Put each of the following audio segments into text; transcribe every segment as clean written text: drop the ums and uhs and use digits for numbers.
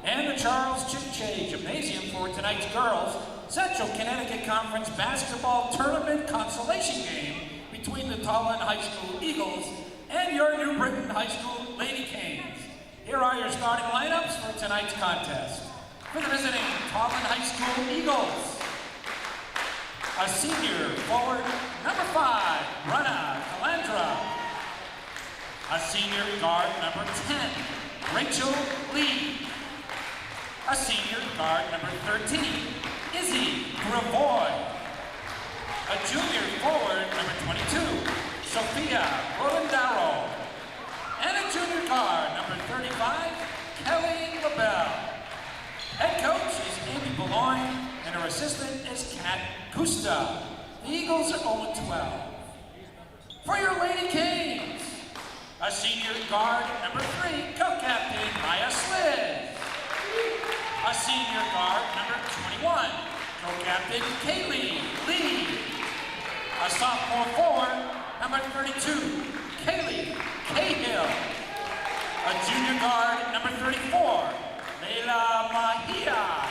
and the Charles Chiche Gymnasium for tonight's girls Central Connecticut Conference Basketball Tournament Consolation Game between the Tolland High School Eagles and your New Britain High School Lady Canes. Here are your starting lineups for tonight's contest. For the visiting Tolland High School Eagles, a senior forward, number 5, Rana Calandra. A senior guard, number 10, Rachel Lee. A senior guard, number 13, Izzy Gravoy. A junior forward, number 22, Sophia Rolandaro. And a junior guard, number 35, Kelly LaBelle. Head coach is Amy Boulogne, and her assistant is Kat Gusta. The Eagles are 0-12. For your Lady Canes, a senior guard, number 3, co-captain Maya Sliz. A senior guard, number 21, co-captain Kaylee Lee. A sophomore forward, number 32, Kaylee Cahill. A junior guard, number 34, Leila Mahia.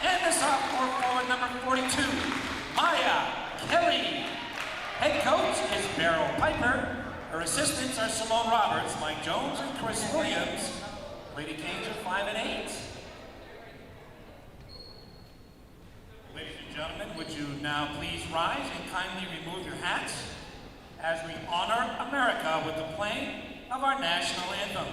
And the sophomore forward, number 42, Maya Kelly. Head coach is Beryl Piper. Her assistants are Simone Roberts, Mike Jones, and Chris Williams. Lady Canes are 5 and 8. Ladies and gentlemen, would you now please rise and kindly remove your hats as we honor America with the playing of our national anthem.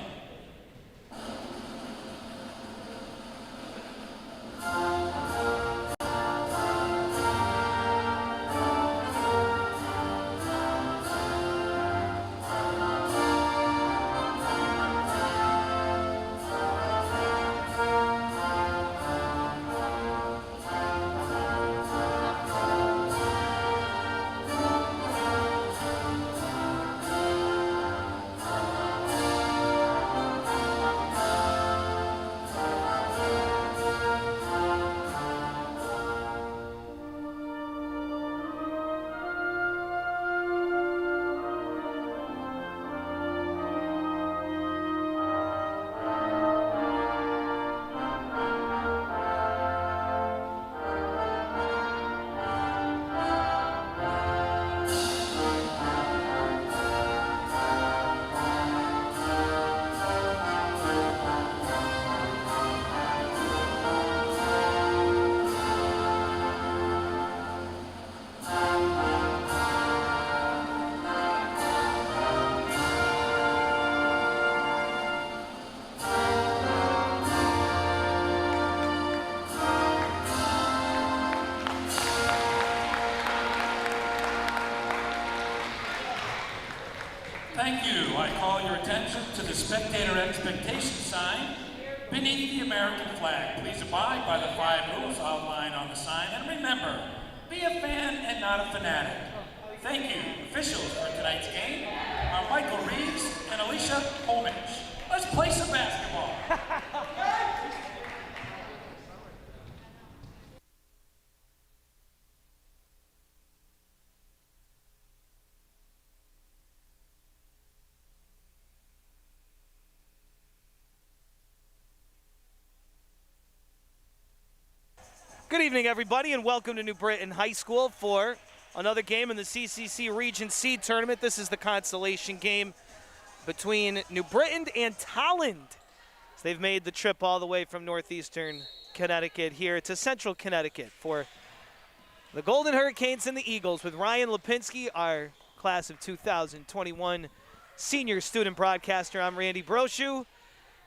Thank you. I call your attention to the spectator expectation sign beneath the American flag. Please abide by the 5 rules outlined on the sign, and remember, be a fan and not a fanatic. Thank you. Officials for tonight's game are Michael Reeves and Alicia Homage. Let's play some basketball. Good evening, everybody, and welcome to New Britain High School for another game in the CCC Region C tournament. This is the consolation game between New Britain and Tolland. So they've made the trip all the way from northeastern Connecticut here to central Connecticut for the Golden Hurricanes and the Eagles with Ryan Lipinski, our class of 2021 senior student broadcaster. I'm Randy Brochu.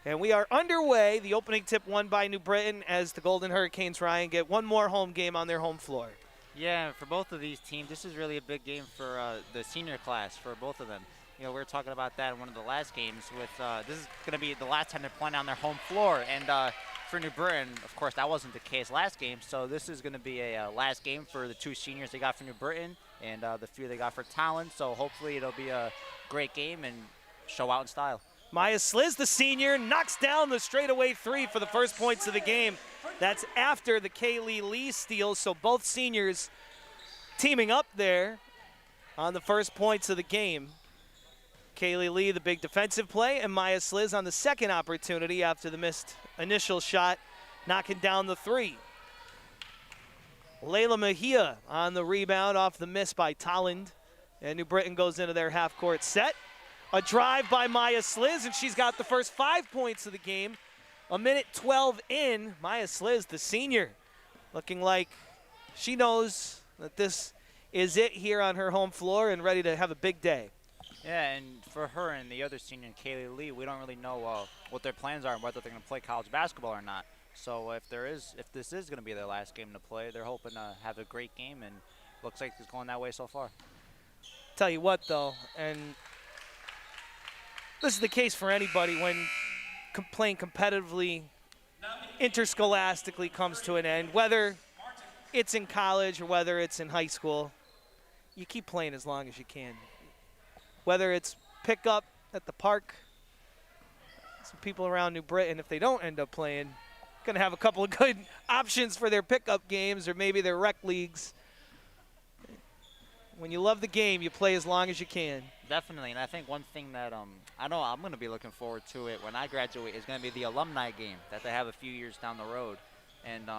And we are underway. The opening tip won by New Britain as the Golden Hurricanes, Ryan, get one more home game on their home floor. Yeah, for both of these teams, this is really a big game for the senior class for both of them. You know, we were talking about that in one of the last games with this is going to be the last time they're playing on their home floor. And for New Britain, of course, that wasn't the case last game. So this is going to be a last game for the 2 seniors they got for New Britain and the few they got for Tolland. So hopefully it'll be a great game and show out in style. Maya Sliz, the senior, knocks down the straightaway 3 for the first points of the game. That's after the Kaylee Lee steal, so both seniors teaming up there on the first points of the game. Kaylee Lee, the big defensive play, and Maya Sliz on the second opportunity after the missed initial shot, knocking down the three. Layla Mejia on the rebound off the miss by Tolland. And New Britain goes into their half-court set. A drive by Maya Sliz, and she's got the first 5 points of the game. A minute 12 in, Maya Sliz, the senior, looking like she knows that this is it here on her home floor and ready to have a big day. Yeah, and for her and the other senior, Kaylee Lee, we don't really know what their plans are and whether they're going to play college basketball or not. So if this is going to be their last game to play, they're hoping to have a great game, and looks like it's going that way so far. Tell you what, though, and this is the case for anybody when playing competitively, interscholastically comes to an end, whether it's in college or whether it's in high school, you keep playing as long as you can. Whether it's pickup at the park, some people around New Britain, if they don't end up playing, going to have a couple of good options for their pickup games or maybe their rec leagues. When you love the game, you play as long as you can. Definitely, and I think one thing that I know I'm going to be looking forward to it when I graduate is going to be the alumni game that they have a few years down the road. And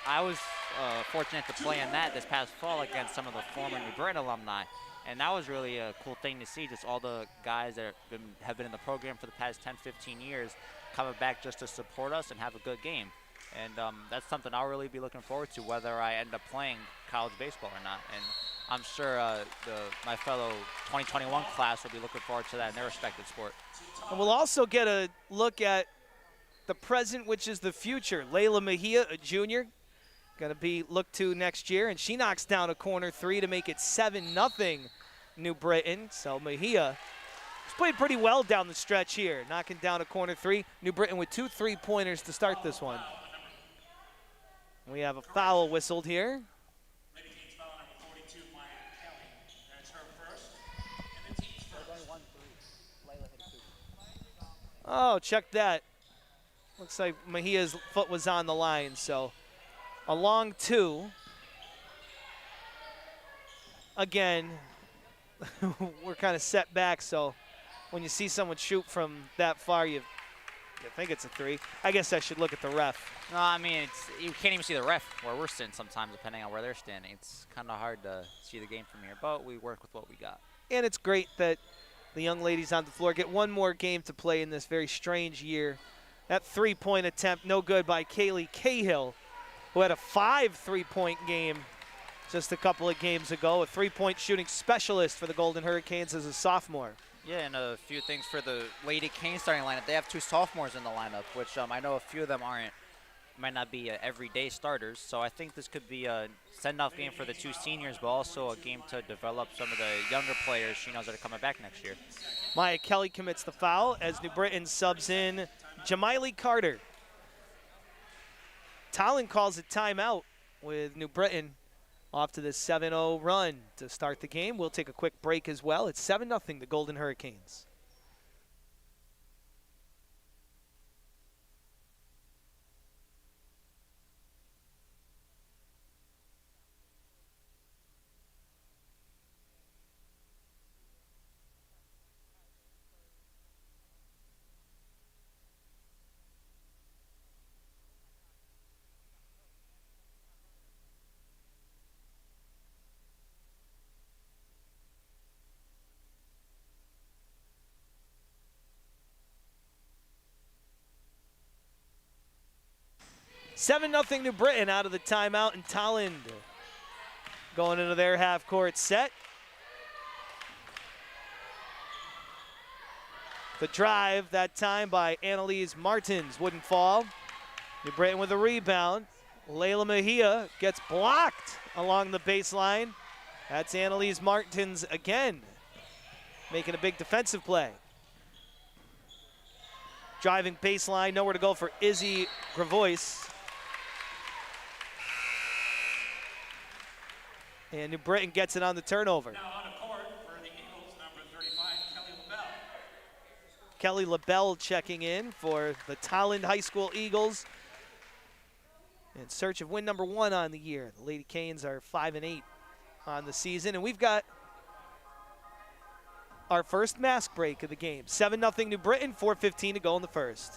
I was fortunate to play in that this past fall against some of the former New Britain alumni. And that was really a cool thing to see, just all the guys that have been in the program for the past 10, 15 years coming back just to support us and have a good game. And that's something I'll really be looking forward to, whether I end up playing college baseball or not. And I'm sure my fellow 2021 class will be looking forward to that in their respective sport. And we'll also get a look at the present, which is the future. Layla Mejia, a junior, going to be looked to next year, and she knocks down a corner three to make it 7-0 New Britain. So Mejia has played pretty well down the stretch here, knocking down a corner three. New Britain with 2 3-pointers to start this one. We have a foul whistled here. Oh, check that. Looks like Mejia's foot was on the line, so a long two. Again, we're kind of set back, so when you see someone shoot from that far, you think it's a three. I guess I should look at the ref. No, I mean, you can't even see the ref where we're sitting sometimes, depending on where they're standing. It's kind of hard to see the game from here, but we work with what we got. And it's great that the young ladies on the floor get one more game to play in this very strange year. That 3-point attempt, no good by Kaylee Cahill, who had a 5 3-point game just a couple of games ago, a 3-point shooting specialist for the Golden Hurricanes as a sophomore. Yeah, and a few things for the Lady Canes starting lineup. They have 2 sophomores in the lineup, which I know a few of them might not be everyday starters. So I think this could be a send-off game for the 2 seniors, but also a game to develop some of the younger players she knows that are coming back next year. Maya Kelly commits the foul as New Britain subs in Jamiley Carter. Tolland calls a timeout with New Britain off to this 7-0 run to start the game. We'll take a quick break as well. It's 7-0 the Golden Hurricanes. Seven 0 New Britain out of the timeout, and Tolland going into their half-court set. The drive that time by Annalise Martins wouldn't fall. New Britain with a rebound. Layla Mejia gets blocked along the baseline. That's Annalise Martins again, making a big defensive play. Driving baseline, nowhere to go for Izzy Gravois. And New Britain gets it on the turnover. Now on the court for the Eagles, number 35, Kelly LaBelle. Kelly LaBelle checking in for the Tolland High School Eagles. In search of win number 1 on the year. The Lady Canes are 5-8 on the season. And we've got our first mask break of the game. 7-0 New Britain, 4:15 to go in the first.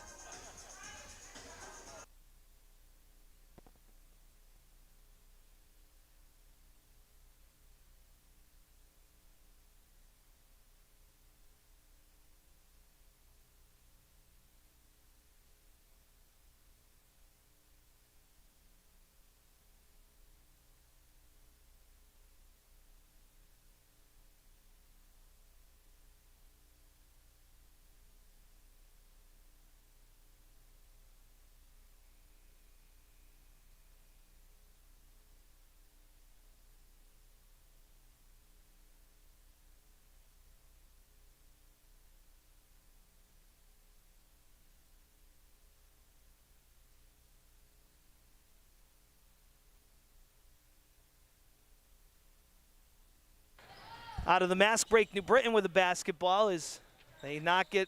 Out of the mask break, New Britain with the basketball as they knock it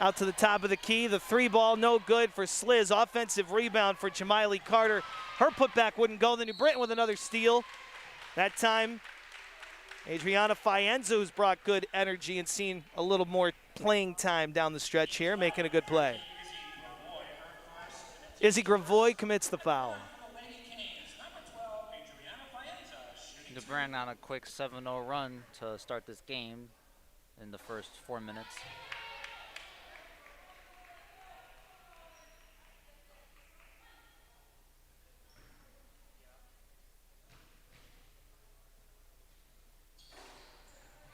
out to the top of the key. The 3-ball, no good for Sliz. Offensive rebound for Jamiley Carter. Her putback wouldn't go. The New Britain with another steal. That time, Adriana Fienza, who's brought good energy and seen a little more playing time down the stretch here, making a good play. Izzy Gravoy commits the foul. New Britain on a quick 7-0 run to start this game in the first 4 minutes.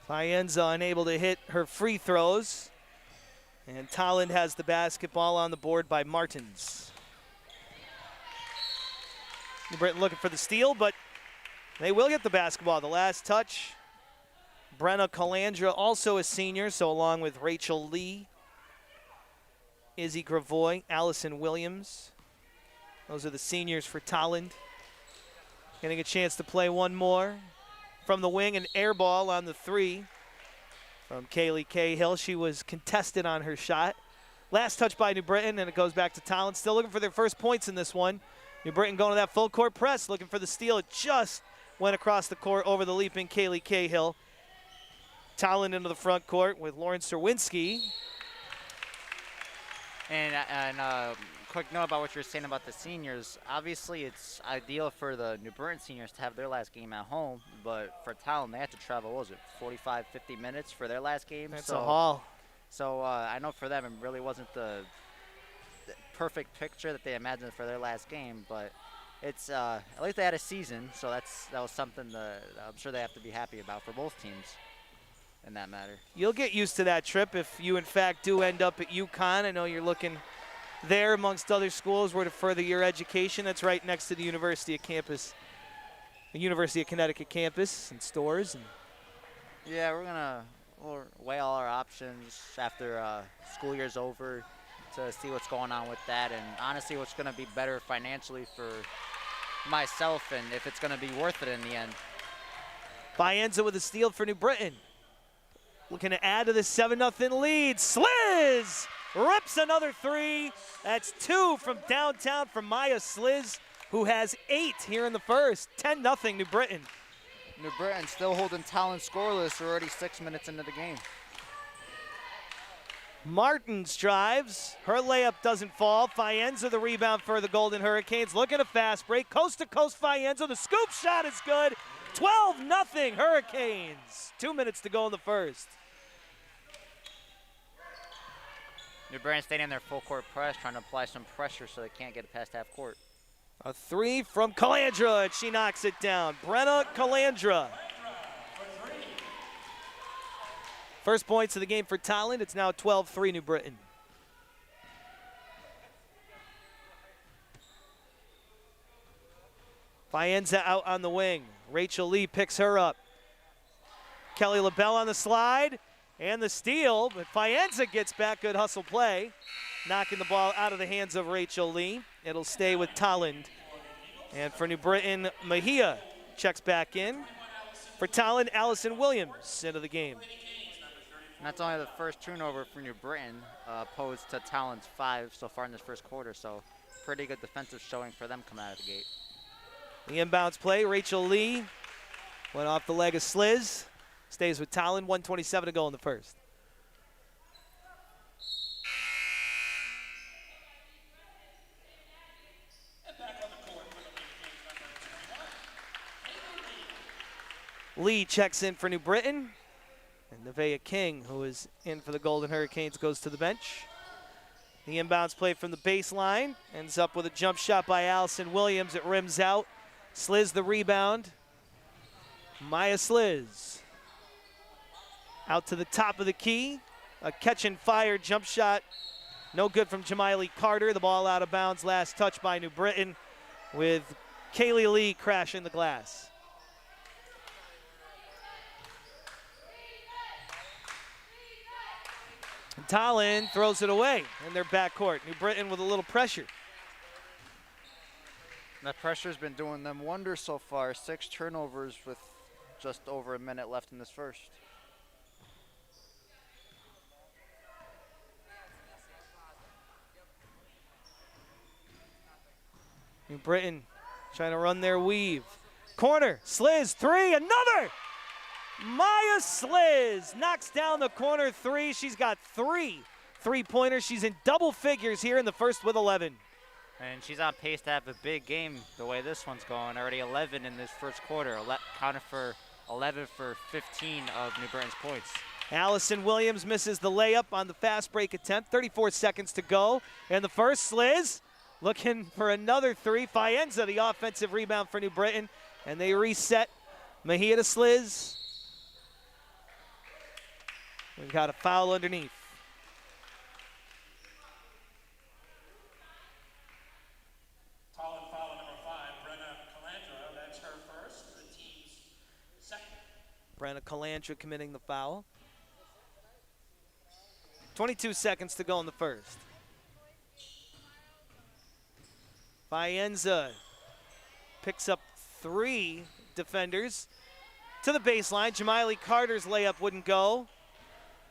Fienza unable to hit her free throws. And Tolland has the basketball on the board by Martins. New Britain looking for the steal, but they will get the basketball. The last touch, Brenna Calandra, also a senior, so along with Rachel Lee, Izzy Gravoy, Allison Williams. Those are the seniors for Tolland. Getting a chance to play one more. From the wing, an air ball on the 3 from Kaylee Cahill. She was contested on her shot. Last touch by New Britain, and it goes back to Tolland. Still looking for their first points in this one. New Britain going to that full court press, looking for the steal. It just went across the court over the leaping Kaylee Cahill. Tolland into the front court with Lauren Serwinski. And quick note about what you were saying about the seniors. Obviously, it's ideal for the New Britain seniors to have their last game at home, but for Tolland, they had to travel, what was it, 45, 50 minutes for their last game? That's a haul. So I know for them, it really wasn't the perfect picture that they imagined for their last game, but it's at least they had a season, so that was something that I'm sure they have to be happy about for both teams in that matter. You'll get used to that trip if you, in fact, do end up at UConn. I know you're looking there amongst other schools where to further your education. That's right next to the University of Connecticut campus and stores. And yeah, we'll weigh all our options after school year's over to see what's going on with that, and honestly what's going to be better financially for myself and if it's going to be worth it in the end. Fienza with a steal for New Britain. Looking to add to the 7-0 lead. Sliz rips another 3. That's 2 from downtown from Maya Sliz, who has 8 here in the first. 10-0 New Britain. New Britain still holding Tolland scoreless. We're already 6 minutes into the game. Martins drives. Her layup doesn't fall. Fienza the rebound for the Golden Hurricanes. Looking at a fast break. Coast to coast Fienza. The scoop shot is good. 12-0 Hurricanes. 2 minutes to go in the first. New Britain staying in their full court press, trying to apply some pressure so they can't get it past half court. A 3 from Calandra, and she knocks it down. Brenna Calandra. First points of the game for Tolland. It's now 12-3 New Britain. Fienza out on the wing. Rachel Lee picks her up. Kelly LaBelle on the slide and the steal, but Fienza gets back. Good hustle play. Knocking the ball out of the hands of Rachel Lee. It'll stay with Tolland. And for New Britain, Mejia checks back in. For Tolland, Allison Williams into the game. And that's only the first turnover for New Britain, opposed to Tolland's 5 so far in this first quarter, so pretty good defensive showing for them coming out of the gate. The inbounds play, Rachel Lee went off the leg of Sliz. Stays with Tolland, 1:27 to go in the first. Lee checks in for New Britain. And Nevaeh King, who is in for the Golden Hurricanes, goes to the bench. The inbounds play from the baseline. Ends up with a jump shot by Allison Williams. It rims out. Sliz the rebound. Maya Sliz. Out to the top of the key. A catch and fire jump shot. No good from Jamiley Carter. The ball out of bounds. Last touch by New Britain with Kaylee Lee crashing the glass. Tolland throws it away in their backcourt. New Britain with a little pressure. That pressure's been doing them wonders so far. 6 turnovers with just over a minute left in this first. New Britain trying to run their weave. Corner, Sliz, three, another! Maya Sliz knocks down the corner three. She's got 3 3-pointers. She's in double figures here in the first with 11. And she's on pace to have a big game the way this one's going. Already 11 in this first quarter. Counted for 11 for 15 of New Britain's points. Allison Williams misses the layup on the fast break attempt. 34 seconds to go. And the first, Sliz looking for another three. Faenza, the offensive rebound for New Britain. And they reset. Mejia to Sliz. We've got a foul underneath. Tolland foul number 5, Brenna Calandra. That's her first, the team's second. Brenna Calandra committing the foul. 22 seconds to go in the first. Faenza picks up 3 defenders to the baseline. Jamiley Carter's layup wouldn't go.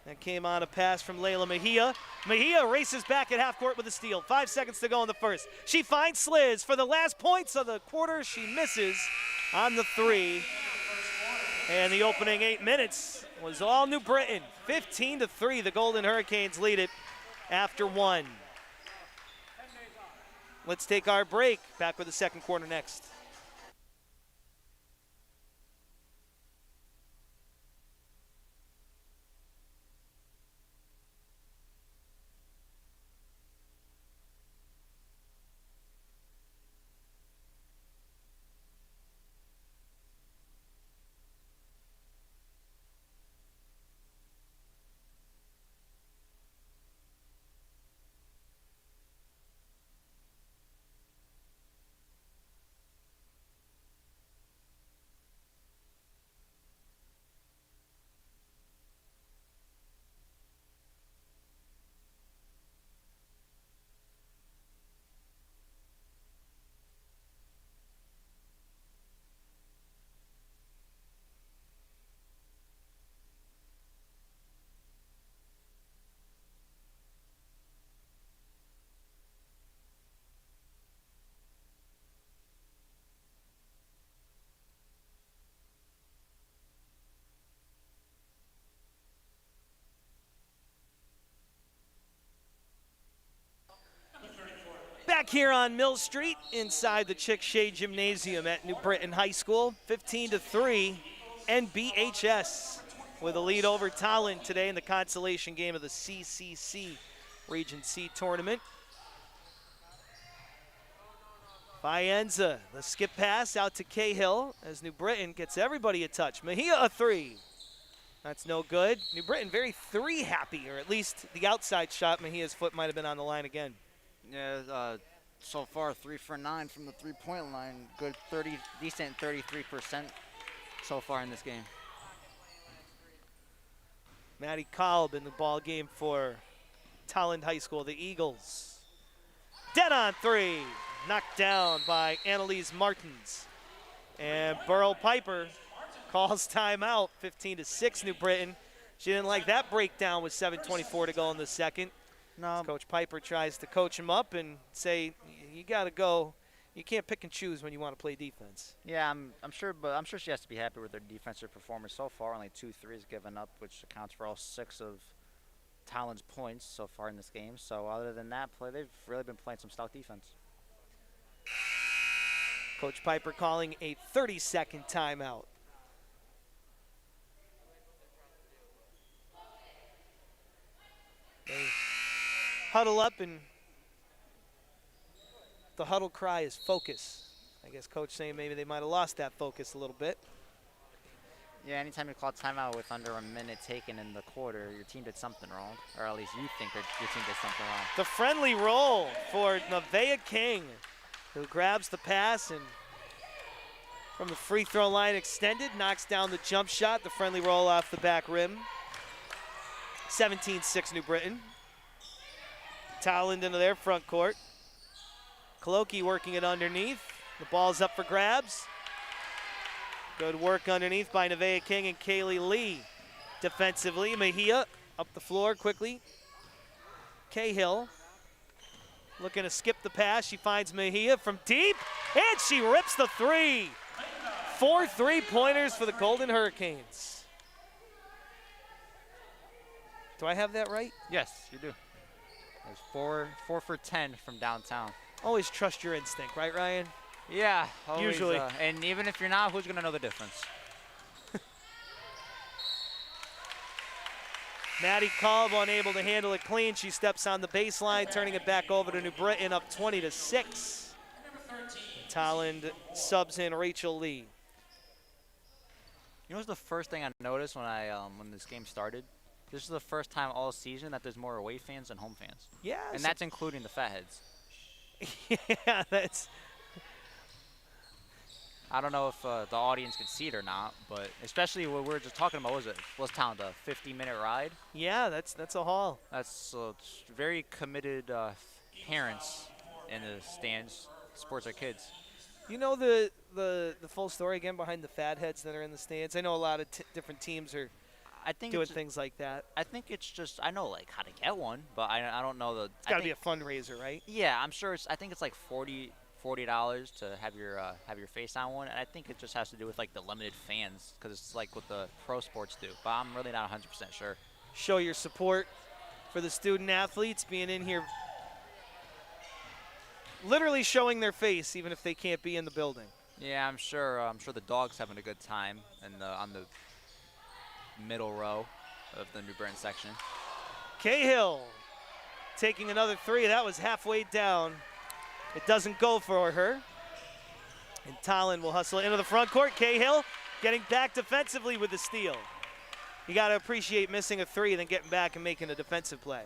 That came on a pass from Layla Mejia. Mejia races back at half court with a steal. 5 seconds to go in the first. She finds Sliz for the last points of the quarter. She misses on the 3. And the opening 8 minutes was all New Britain. 15-3, the Golden Hurricanes lead it after 1. Let's take our break. Back with the second quarter next. Back here on Mill Street inside the Chick-Shea Gymnasium at New Britain High School. 15-3, NBHS with a lead over Tolland today in the consolation game of the CCC Region C tournament. Faenza, the skip pass out to Cahill as New Britain gets everybody a touch. Mejia a 3. That's no good. New Britain very 3 happy, or at least the outside shot. Mejia's foot might have been on the line again. Yeah, so far 3 for 9 from the 3-point line. Good decent 33% so far in this game. Maddie Kolb in the ball game for Tolland High School, the Eagles. Dead on 3, knocked down by Annalise Martins. And Burl Piper calls timeout, 15-6 New Britain. She didn't like that breakdown with 7:24 to go in the second. No. Coach Piper tries to coach him up and say, you got to go. You can't pick and choose when you want to play defense. Yeah, I'm sure, but I'm sure she has to be happy with their defensive performance so far. Only 2 threes given up, which accounts for all 6 of Tolland's points so far in this game. So other than that play, they've really been playing some stout defense. Coach Piper calling a 30-second timeout. They huddle up, and the huddle cry is focus. I guess coach saying maybe they might have lost that focus a little bit. Yeah, anytime you call timeout with under a minute taken in the quarter, your team did something wrong, or at least you think that your team did something wrong. The friendly roll for Nevaeh King, who grabs the pass and from the free throw line extended, knocks down the jump shot. The friendly roll off the back rim. 17-6 New Britain. Tolland into their front court. Coloki working it underneath. The ball's up for grabs. Good work underneath by Nevaeh King and Kaylee Lee. Defensively, Mejia up the floor quickly. Cahill looking to skip the pass. She finds Mejia from deep, and she rips the three. 4 3-pointers for the Golden Hurricanes. Do I have that right? Yes, you do. There's 4 for 10 from downtown. Always trust your instinct, right, Ryan? Yeah, always, Usually. and even if you're not, who's going to know the difference? Maddie Kolb unable to handle it clean. She steps on the baseline, turning it back over to New Britain, up 20-6. Tolland subs in Rachel Lee. You know what's the first thing I noticed when this game started? This is the first time all season that there's more away fans than home fans. Yeah. And that's including the fatheads. Yeah, that's... I don't know if the audience can see it or not, but especially what we were just talking about, was Tolland, a 50-minute ride? Yeah, that's a haul. That's it's very committed parents in the stands, sports our kids. You know the full story again behind the fatheads that are in the stands? I know a lot of different teams are doing things like that. I think it's just, I know like how to get one, but I don't know the. It's got to be a fundraiser, right? Yeah, I'm sure I think it's like $40 to have your face on one, and I think it just has to do with like the limited fans, because it's like what the pro sports do. But I'm really not 100% sure. Show your support for the student athletes being in here, literally showing their face, even if they can't be in the building. Yeah, I'm sure the dog's having a good time, and on the middle row of the New Britain section. Cahill taking another three. That was halfway down. It doesn't go for her. And Tolland will hustle into the front court. Cahill getting back defensively with the steal. You got to appreciate missing a three and then getting back and making a defensive play.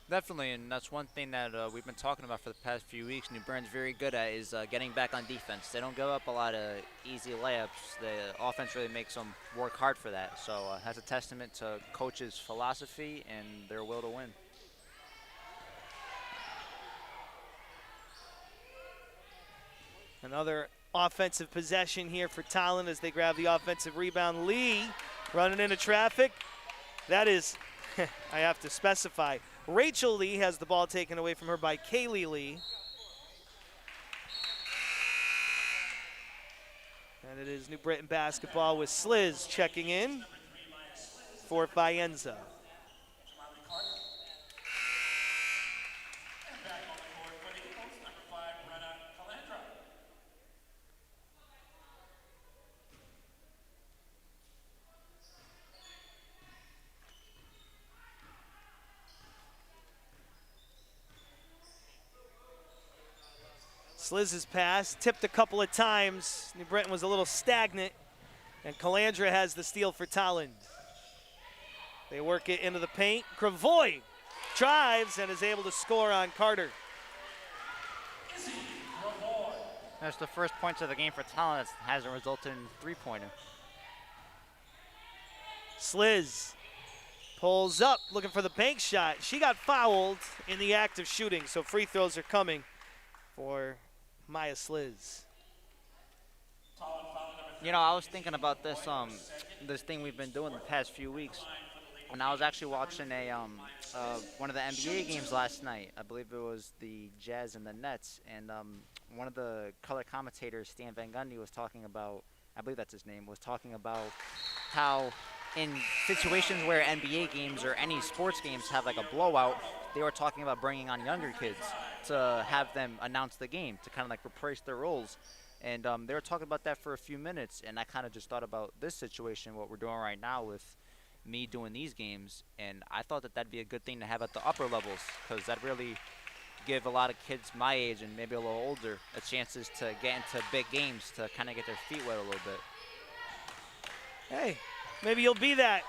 Definitely, and that's one thing that we've been talking about for the past few weeks. New Britain's very good at is getting back on defense. They don't give up a lot of easy layups. The offense really makes them work hard for that. So that's a testament to coach's philosophy and their will to win. Another offensive possession here for Tolland as they grab the offensive rebound. Lee running into traffic. That is, I have to specify, Rachel Lee has the ball taken away from her by Kaylee Lee. And it is New Britain basketball with Sliz checking in for Faenza. Sliz's pass tipped a couple of times. New Britain was a little stagnant, and Calandra has the steal for Tolland. They work it into the paint. Cravoy drives and is able to score on Carter. That's the first points of the game for Tolland. That hasn't resulted in three-pointer. Sliz pulls up, looking for the bank shot. She got fouled in the act of shooting, so free throws are coming for Maya Sliz. You know, I was thinking about this this thing we've been doing the past few weeks, and I was actually watching one of the NBA games last night. I believe it was the Jazz and the Nets, and one of the color commentators, Stan Van Gundy, was talking about, I believe that's his name, was talking about how in situations where NBA games or any sports games have like a blowout, they were talking about bringing on younger kids to have them announce the game, to kind of like replace their roles. And they were talking about that for a few minutes, and I kind of just thought about this situation, what we're doing right now with me doing these games, and I thought that that'd be a good thing to have at the upper levels, because that really give a lot of kids my age and maybe a little older a chances to get into big games, to kind of get their feet wet a little bit. Hey, maybe you'll be that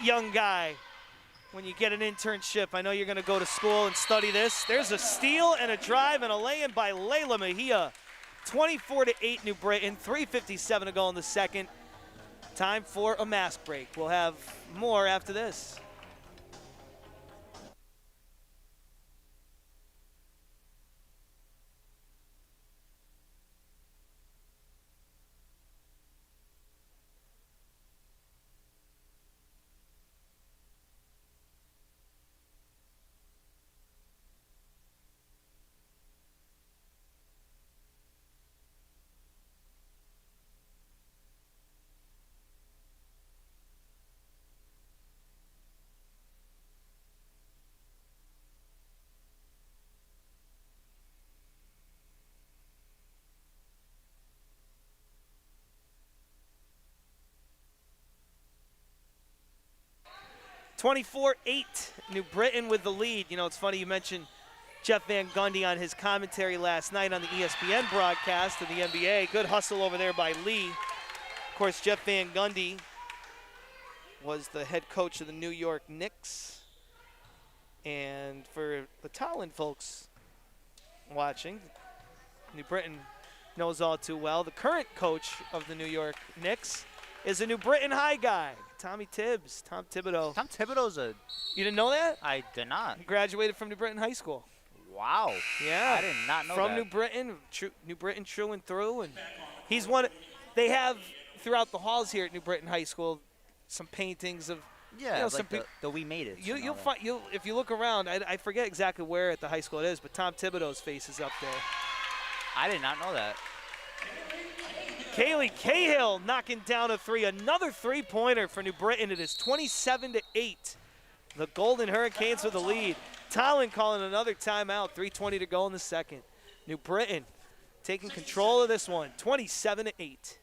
young guy when you get an internship. I know you're going to go to school and study this. There's a steal and a drive and a lay-in by Layla Mejia. 24-8 New Britain, 3:57 to go in the second. Time for a mask break. We'll have more after this. 24-8, New Britain with the lead. You know, it's funny you mentioned Jeff Van Gundy on his commentary last night on the ESPN broadcast of the NBA. Good hustle over there by Lee. Of course, Jeff Van Gundy was the head coach of the New York Knicks. And for the Tolland folks watching, New Britain knows all too well. The current coach of the New York Knicks is a New Britain High guy, Tommy Tibbs, Tom Thibodeau. Tom Thibodeau's a. You didn't know that? I did not. He graduated from New Britain High School. Wow. Yeah. I did not know from that. New Britain true and through. And he's one. They have throughout the halls here at New Britain High School some paintings of. Yeah, you know, like the We Made It. You'll find if you look around. I forget exactly where at the high school it is, but Tom Thibodeau's face is up there. I did not know that. Kaylee Cahill knocking down a three. Another three-pointer for New Britain. It is 27-8. The Golden Hurricanes with the lead. Tolland calling another timeout. 3:20 to go in the second. New Britain taking control of this one. 27-8.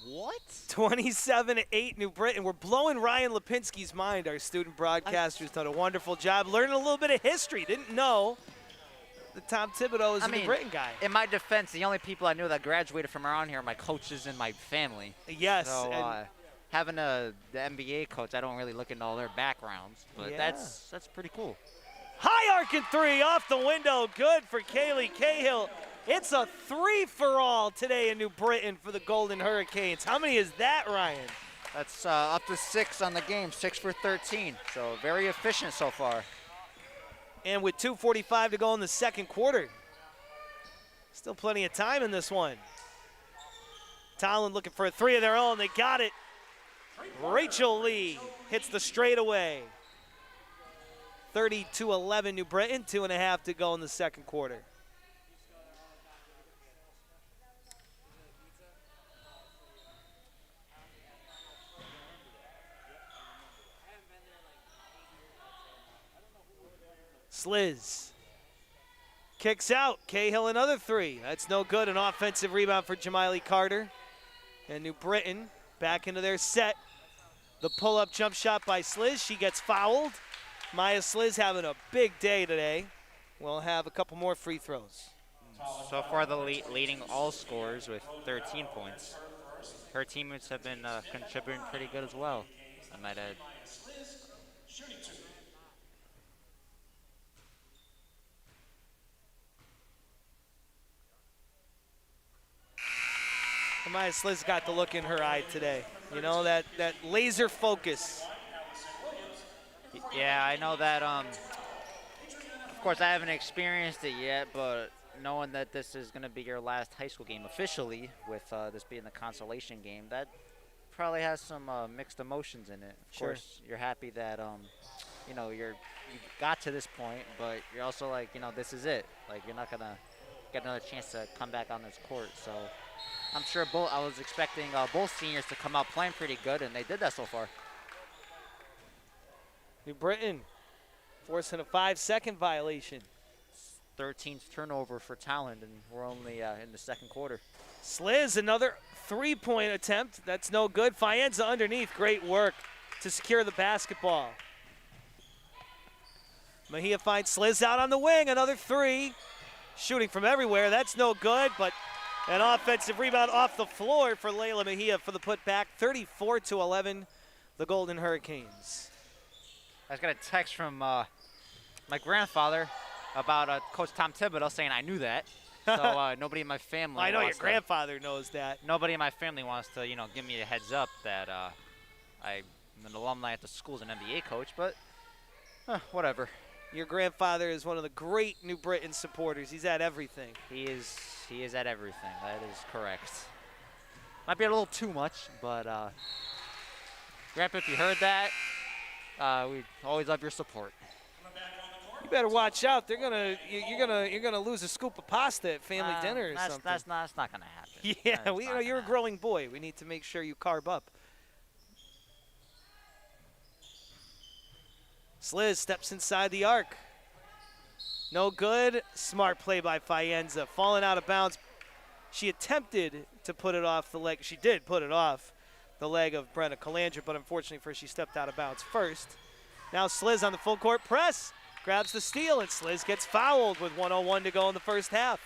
What? 27-8 New Britain. We're blowing Ryan Lipinski's mind. Our student broadcaster's done a wonderful job learning a little bit of history. Didn't know that Tom Thibodeau is a New Britain guy. In my defense, the only people I knew that graduated from around here are my coaches and my family. Yes. So having the NBA coach, I don't really look into all their backgrounds, but Yeah. that's pretty cool. High arcing three off the window. Good for Kaylee Cahill. It's a three-for-all today in New Britain for the Golden Hurricanes. How many is that, Ryan? That's up to 6 on the game, 6 for 13. So very efficient so far. And with 2:45 to go in the second quarter. Still plenty of time in this one. Tolland looking for a three of their own. They got it. Rachel Lee hits the straightaway. 30-11 New Britain, 2.5 to go in the second quarter. Sliz kicks out. Cahill another three. That's no good. An offensive rebound for Jamiley Carter. And New Britain back into their set. The pull-up jump shot by Sliz. She gets fouled. Maya Sliz having a big day today. We'll have a couple more free throws. So far, the leading all scorers with 13 points. Her teammates have been contributing pretty good as well, I might add. Maya Sliz got the look in her eye today. You know, that laser focus. Yeah, I know that. Of course, I haven't experienced it yet, but knowing that this is going to be your last high school game officially, with this being the consolation game, that probably has some mixed emotions in it. Of course, you're happy that you know you got to this point, but you're also like, you know, this is it. Like, you're not gonna get another chance to come back on this court. So I'm sure I was expecting both seniors to come out playing pretty good, and they did that so far. New Britain forcing a 5-second violation. 13th turnover for Tolland, and we're only in the second quarter. Sliz, another three-point attempt. That's no good. Faenza underneath. Great work to secure the basketball. Mejia finds Sliz out on the wing. Another three. Shooting from everywhere. That's no good, but An offensive rebound off the floor for Layla Mejia for the putback. 34-11, the Golden Hurricanes. I just got a text from my grandfather about Coach Tom Thibodeau saying I knew that. So nobody in my family. I know your grandfather knows that. Nobody in my family wants to, give me a heads up that I'm an alumni at the school as an NBA coach, but whatever. Your grandfather is one of the great New Britain supporters. He's at everything. He is at everything. That is correct. Might be a little too much, but Grandpa, if you heard that, we always love your support. You better watch out. You're gonna lose a scoop of pasta at family dinner or something. That's not gonna happen. Yeah, you're a growing boy. We need to make sure you carb up. Sliz steps inside the arc. No good. Smart play by Faenza. Falling out of bounds. She attempted to put it off the leg. She did put it off the leg of Brenna Calandra, but unfortunately for her, she stepped out of bounds first. Now Sliz on the full court press. Grabs the steal, and Sliz gets fouled with 1:01 to go in the first half.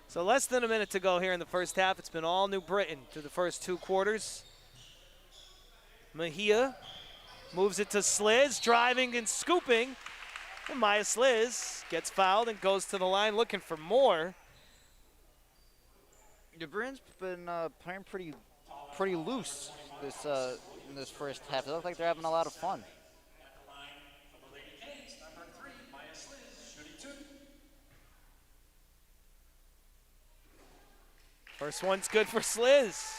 So less than a minute to go here in the first half. It's been all New Britain through the first 2 quarters. Mejia moves it to Sliz, driving and scooping. And Maya Sliz gets fouled and goes to the line looking for more. New Britain's been playing pretty loose in this first half. It looks like they're having a lot of fun. First one's good for Sliz.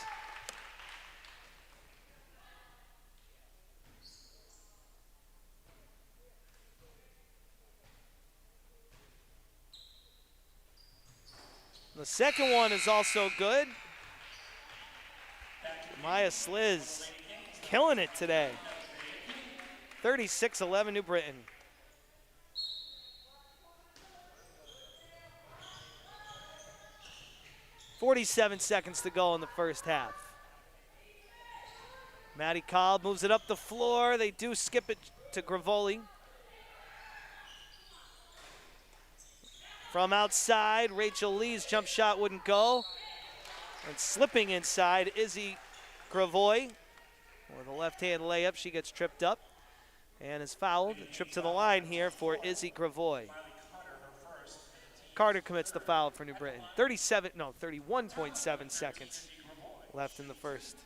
The second one is also good. Maya Sliz killing it today. 36-11 New Britain. .47 seconds to go in the first half. Maddie Cobb moves it up the floor. They do skip it to Gravoli. From outside, Rachel Lee's jump shot wouldn't go. And slipping inside, Izzy Gravoy. With a left-hand layup, she gets tripped up and is fouled. A trip to the line here for Izzy Gravoy. Carter commits the foul for New Britain. 31.7 seconds left in the first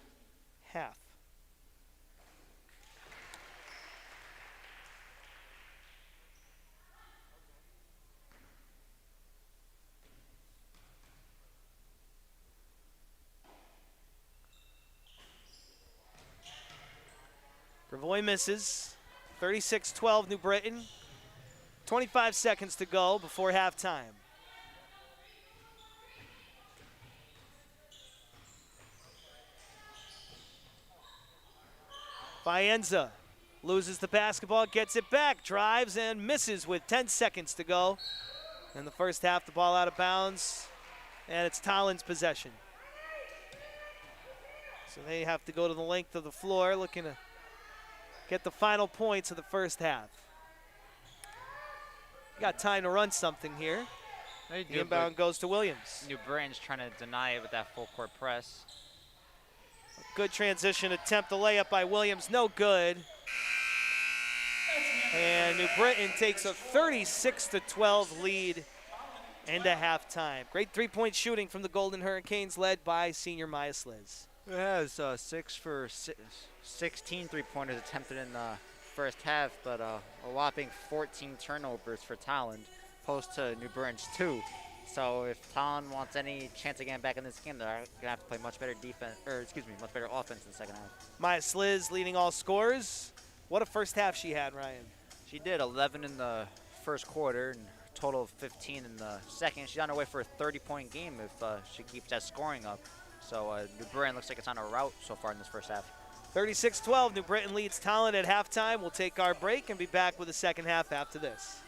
half. Gravoy misses. 36-12 New Britain. 25 seconds to go before halftime. Faenza loses the basketball, gets it back, drives and misses with 10 seconds to go. In the first half, the ball out of bounds, and it's Tolland's possession. So they have to go to the length of the floor looking to get the final points of the first half. Got time to run something here. The inbound goes to Williams. New Britain's trying to deny it with that full court press. Good transition attempt, the layup by Williams, no good. And New Britain takes a 36-12 lead into halftime. Great three-point shooting from the Golden Hurricanes led by senior Maya Sliz. It has 16 three-pointers attempted in the first half, but a whopping 14 turnovers for Tolland, opposed to New Britain's 2. So if Tolland wants any chance of getting back in this game, they're going to have to play much better defense, much better offense in the second half. Maya Sliz leading all scorers. What a first half she had, Ryan. She did 11 in the first quarter and a total of 15 in the second. She's on her way for a 30-point game if she keeps that scoring up. So New Britain looks like it's on a route so far in this first half. 36-12, New Britain leads Tolland at halftime. We'll take our break and be back with the second half after this.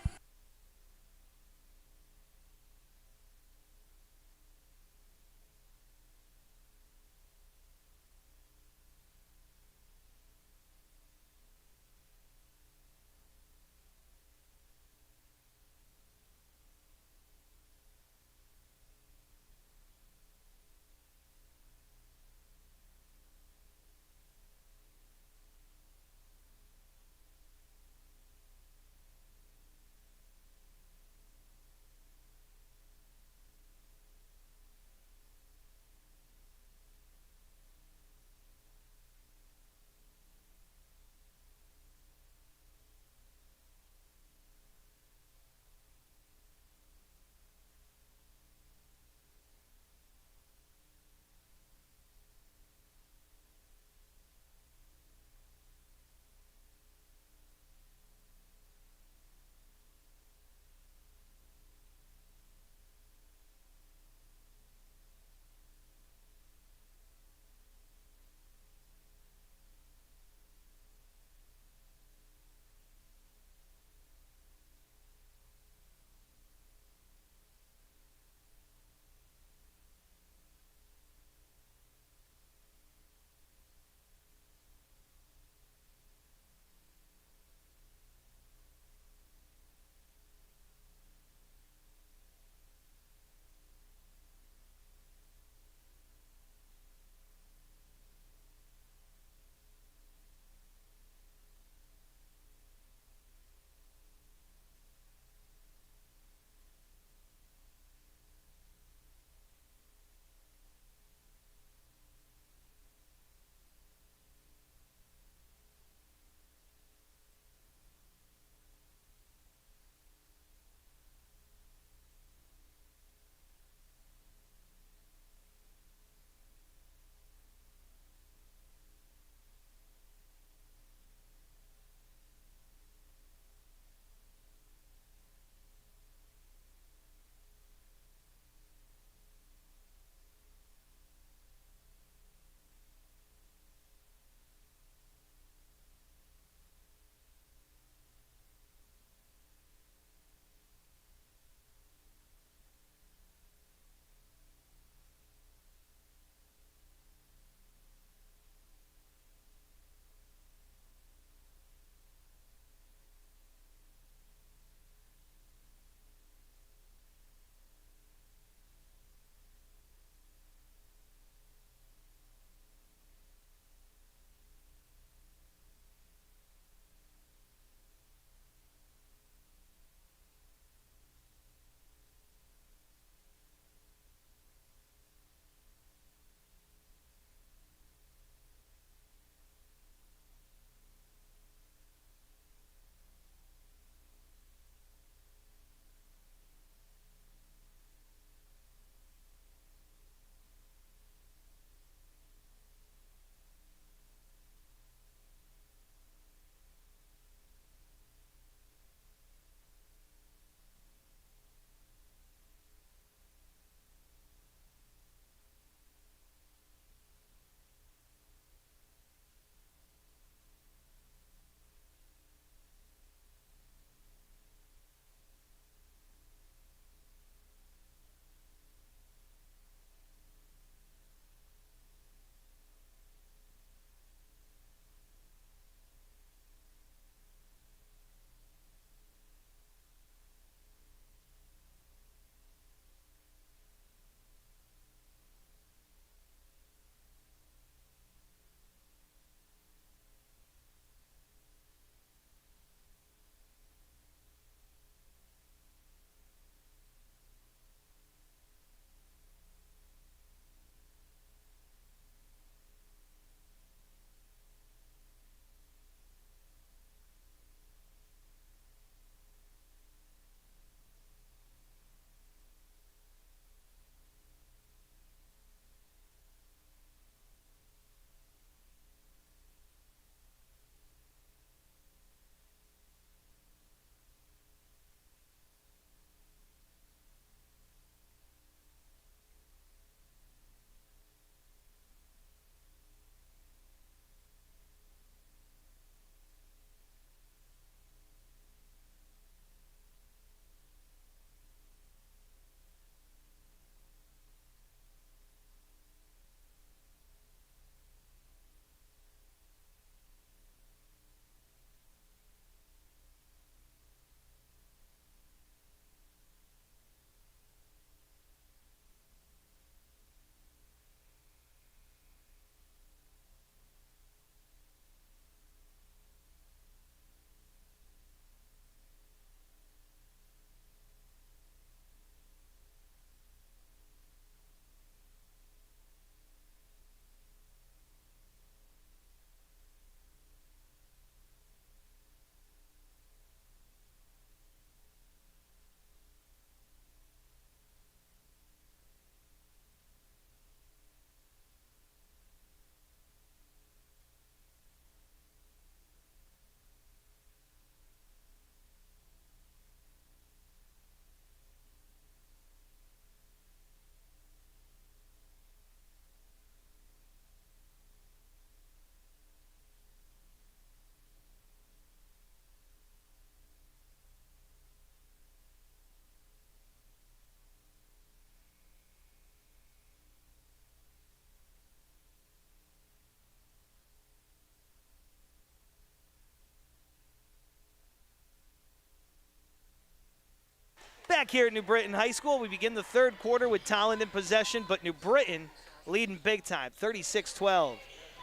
Back here at New Britain High School, we begin the third quarter with Tolland in possession, but New Britain leading big time, 36-12.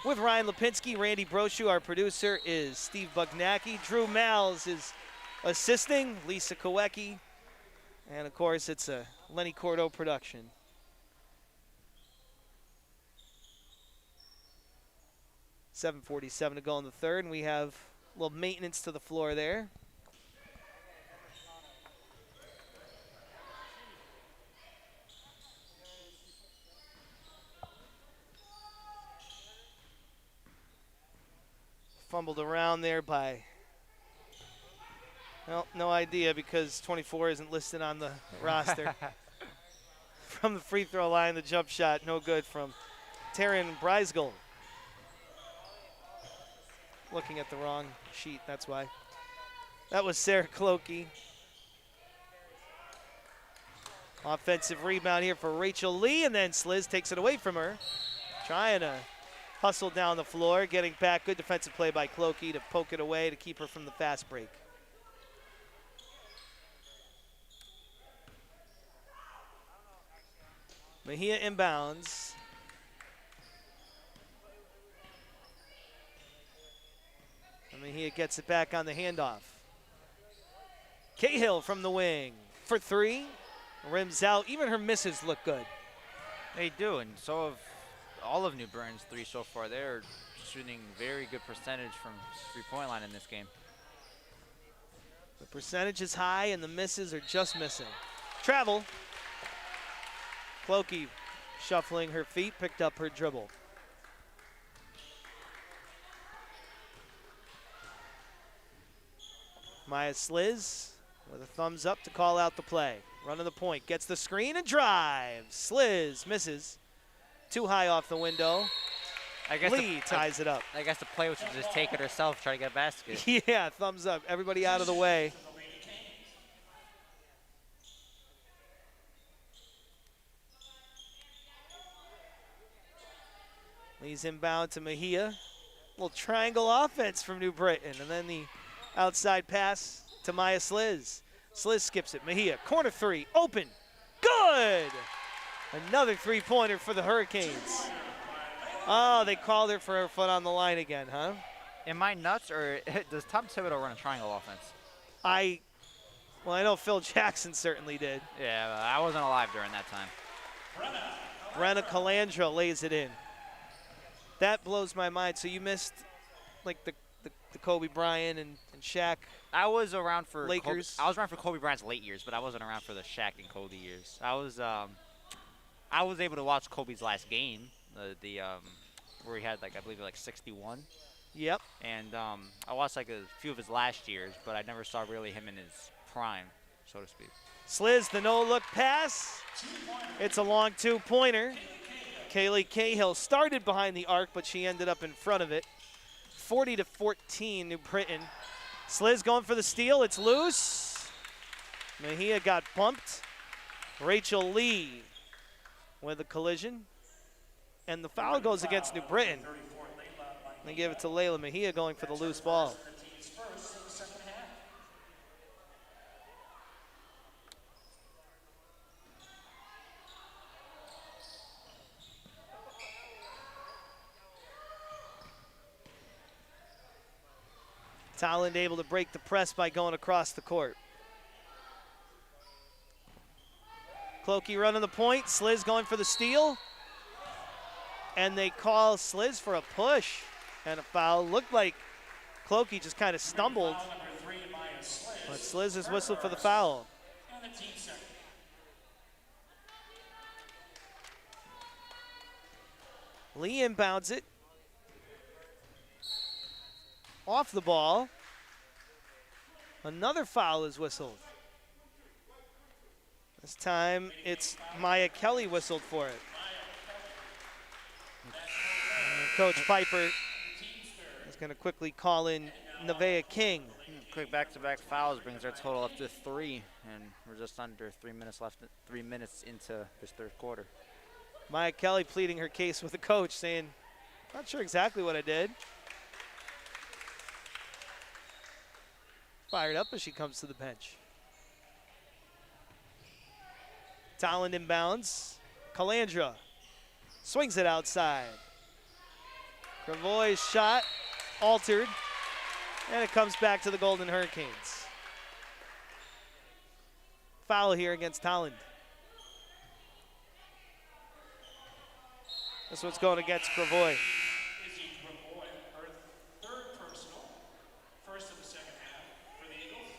With Ryan Lipinski, Randy Brochu, our producer is Steve Bugnacki. Drew Malz is assisting, Lisa Kowecki, and of course it's a Lenny Cordo production. .747 to go in the third, and we have a little maintenance to the floor there. Fumbled around there by, well, no idea because 24 isn't listed on the roster. From the free throw line, the jump shot, no good from Taryn Breisgel. Looking at the wrong sheet, that's why. That was Sarah Clokey. Offensive rebound here for Rachel Lee, and then Sliz takes it away from her. Trying to hustle down the floor, getting back. Good defensive play by Clokey to poke it away to keep her from the fast break. Mejia inbounds. And Mejia gets it back on the handoff. Cahill from the wing for three. Rims out. Even her misses look good. They do, and so have all of New Britain's three so far. They're shooting very good percentage from three-point line in this game. The percentage is high and the misses are just missing. Travel. Clokey shuffling her feet, picked up her dribble. Maya Sliz with a thumbs up to call out the play. Running the point, gets the screen and drives. Sliz misses. Too high off the window. Lee ties it up. I guess the play was to just take it herself, try to get a basket. Yeah, thumbs up. Everybody out of the way. Lee's inbound to Mejia. Little triangle offense from New Britain. And then the outside pass to Maya Sliz. Sliz skips it. Mejia, corner three, open. Good! Another three-pointer for the Hurricanes. Oh, they called her for her foot on the line again, huh? Am I nuts, or does Tom Thibodeau run a triangle offense? Well, I know Phil Jackson certainly did. Yeah, I wasn't alive during that time. Brenna Calandra lays it in. That blows my mind. So you missed, like, the Kobe Bryant and Shaq. I was around for Lakers. I was around for Kobe Bryant's late years, but I wasn't around for the Shaq and Kobe years. I was able to watch Kobe's last game, where he had, like, I believe, like 61. Yep. And I watched, like, a few of his last years, but I never saw really him in his prime, so to speak. Sliz, the no-look pass. It's a long two-pointer. Kaylee Cahill started behind the arc, but she ended up in front of it. 40-14, New Britain. Sliz going for the steal. It's loose. Mejia got bumped. Rachel Lee with a collision. And the foul goes against New Britain. They give it to Layla Mejia going for the loose ball. Tolland able to break the press by going across the court. Clokey running the point. Sliz going for the steal. And they call Sliz for a push and a foul. Looked like Clokey just kind of stumbled. But Sliz is whistled for the foul. Lee inbounds it. Off the ball. Another foul is whistled. This time it's Maya Kelly whistled for it. And Coach Piper is going to quickly call in Nevaeh King. Quick back-to-back fouls brings our total up to 3, and we're just under 3 minutes left. 3 minutes into this third quarter. Maya Kelly pleading her case with the coach, saying, "Not sure exactly what I did." Fired up as she comes to the bench. Tolland inbounds. Calandra swings it outside. Cravoy's shot altered, and it comes back to the Golden Hurricanes. Foul here against Tolland. This one's going against Cravoy. Izzy Cravoy, her third personal, first of the second half for the Eagles.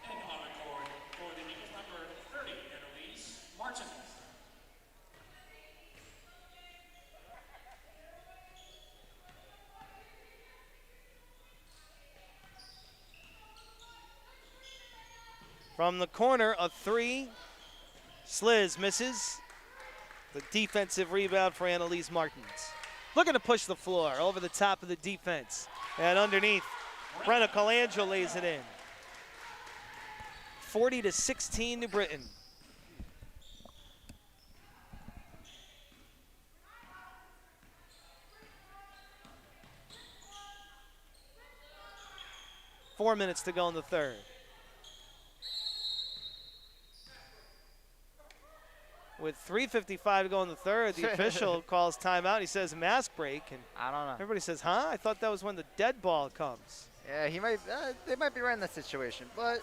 And on the court for the Eagles, number 30, Annalise Martinez. From the corner, a three. Sliz misses. The defensive rebound for Annalise Martins. Looking to push the floor over the top of the defense. And underneath, Brenna Calandra lays it in. 40-16 New Britain. Four minutes to go in the third. With 3:55 to go in the third, the official calls timeout. He says mask break, and I don't know. everybody says, huh? I thought that was when the dead ball comes. Yeah, he might. They might be right in that situation, but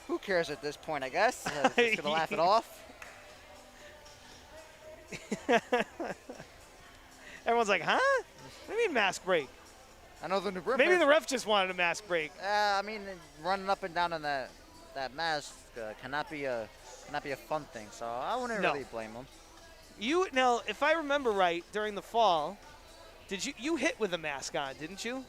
who cares at this point? I guess just gonna laugh it off. Everyone's like, huh? What do you mean mask break? I know the New Britain. Maybe the ref just wanted a mask break. I mean, running up and down in that mask cannot be a fun thing. So I wouldn't really blame him. Now, if I remember right, during the fall, did you hit with a mask on, didn't you?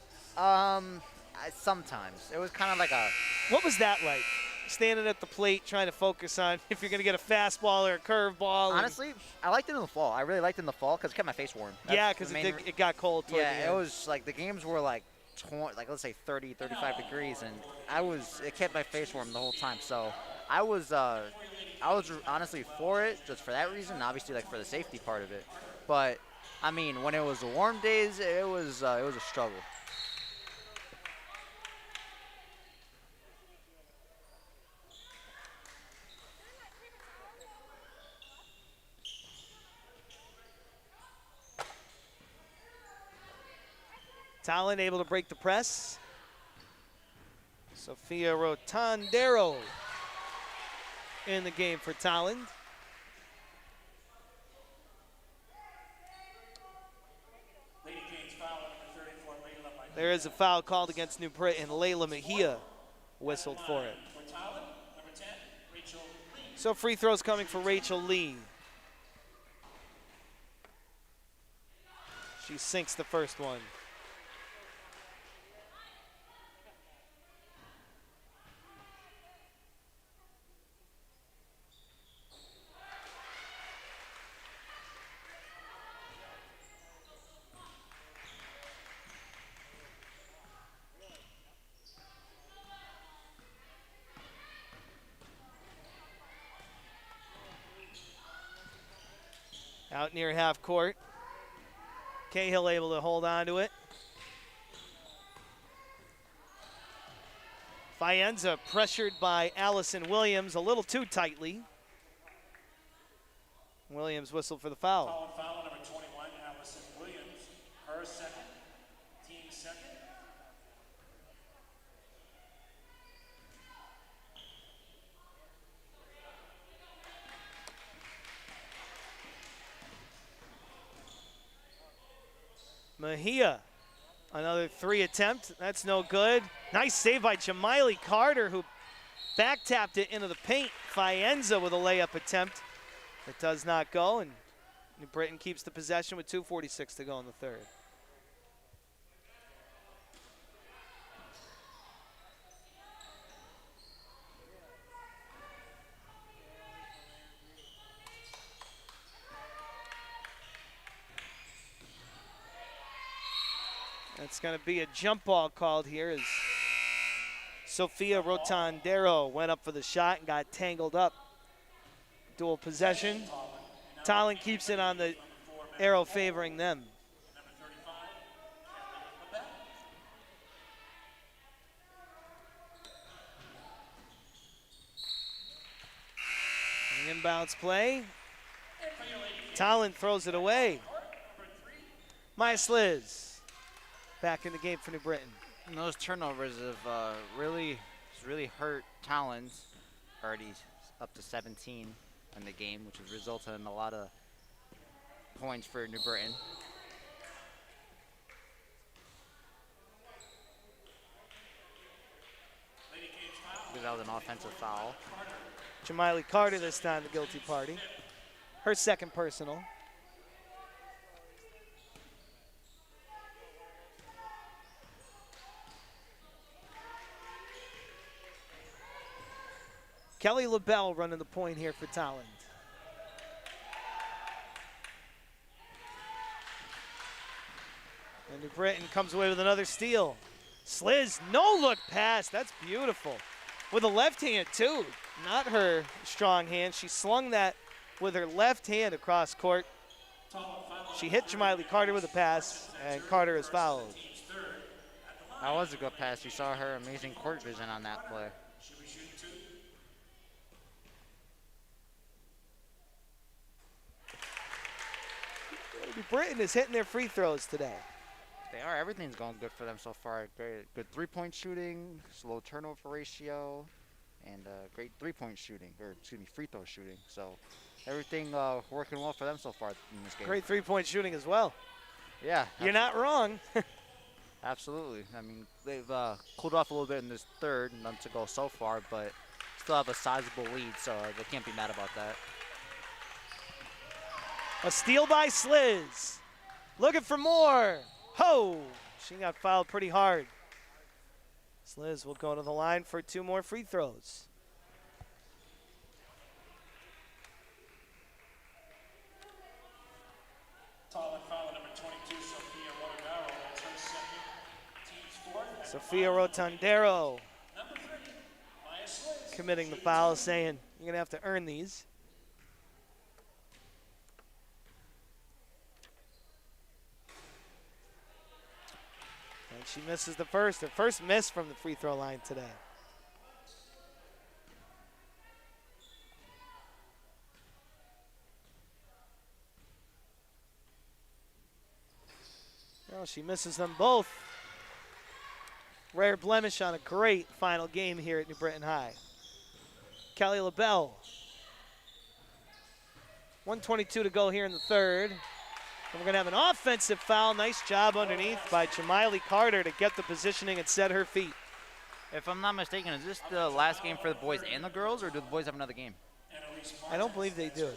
Sometimes it was kind of like a. What was that like? Standing at the plate, trying to focus on if you're going to get a fastball or a curveball. Honestly, I liked it in the fall. I really liked it in the fall because it kept my face warm. Yeah, because it got cold. Toward the Yeah, end. it was like the games were like let's say 30, 35 degrees, and it kept my face warm the whole time. So I was honestly for it just for that reason. Obviously, like for the safety part of it. But I mean, when it was the warm days, it was a struggle. Tolland able to break the press. Sophia Rotondero in the game for Tolland. Lady Canes foul on number 34, Layla Mejia. There is a foul called against New Britain. Layla Mejia whistled for it. For Tolland, number 10, Rachel Lee. So free throws coming for Rachel Lee. She sinks the first one. Out near half court. Cahill able to hold on to it. Faenza pressured by Allison Williams a little too tightly. Williams whistled for the foul. Calling foul on number 21, Allison Williams. Her second, team second. Mejia, another three attempt. That's no good. Nice save by Jamiley Carter, who back tapped it into the paint. Faenza with a layup attempt. It does not go, and New Britain keeps the possession with 2:46 to go in the third. It's going to be a jump ball called here as Sophia Rotondero went up for the shot and got tangled up. Dual possession. Tolland keeps it on the arrow favoring them. Number 35, Kelly LaBelle. Inbounds play. Tolland throws it away. Maya Sliz back in the game for New Britain. And those turnovers have really hurt Tolland. Already up to 17 in the game, which has resulted in a lot of points for New Britain. That was an offensive foul. Jamiley Carter this time, the guilty party. Her second personal. Kelly LaBelle running the point here for Tolland. And New Britain comes away with another steal. Sliz, no-look pass. That's beautiful. With a left hand, too. Not her strong hand. She slung that with her left hand across court. She hit Jamiley Carter with a pass, and Carter is fouled. That was a good pass. You saw her amazing court vision on that play. New Britain is hitting their free throws today. They are. Everything's going good for them so far. Good three-point shooting, slow turnover ratio, and great three-point shooting, or excuse me, free throw shooting. So everything working well for them so far in this game. Great three-point shooting as well. Yeah. You're not wrong. Absolutely. I mean, they've cooled off a little bit in this third, none to go so far, but still have a sizable lead, so they can't be mad about that. A steal by Sliz. Looking for more. Ho! She got fouled pretty hard. Sliz will go to the line for 2 more free throws. Tolland foul number 22, Sophia Rotondaro. That's her second. Team's fourth. Sophia Rotondaro Number 3, Maya Sliz. committing the foul, saying you're going to have to earn these. And she misses the first. Her first miss from the free throw line today. Well, she misses them both. Rare blemish on a great final game here at New Britain High. Kelly LaBelle. 1:22 to go here in the third. And we're going to have an offensive foul. Nice job underneath by Jamiley Carter to get the positioning and set her feet. If I'm not mistaken, is this the last game for the boys and the girls, or do the boys have another game? I don't believe they do.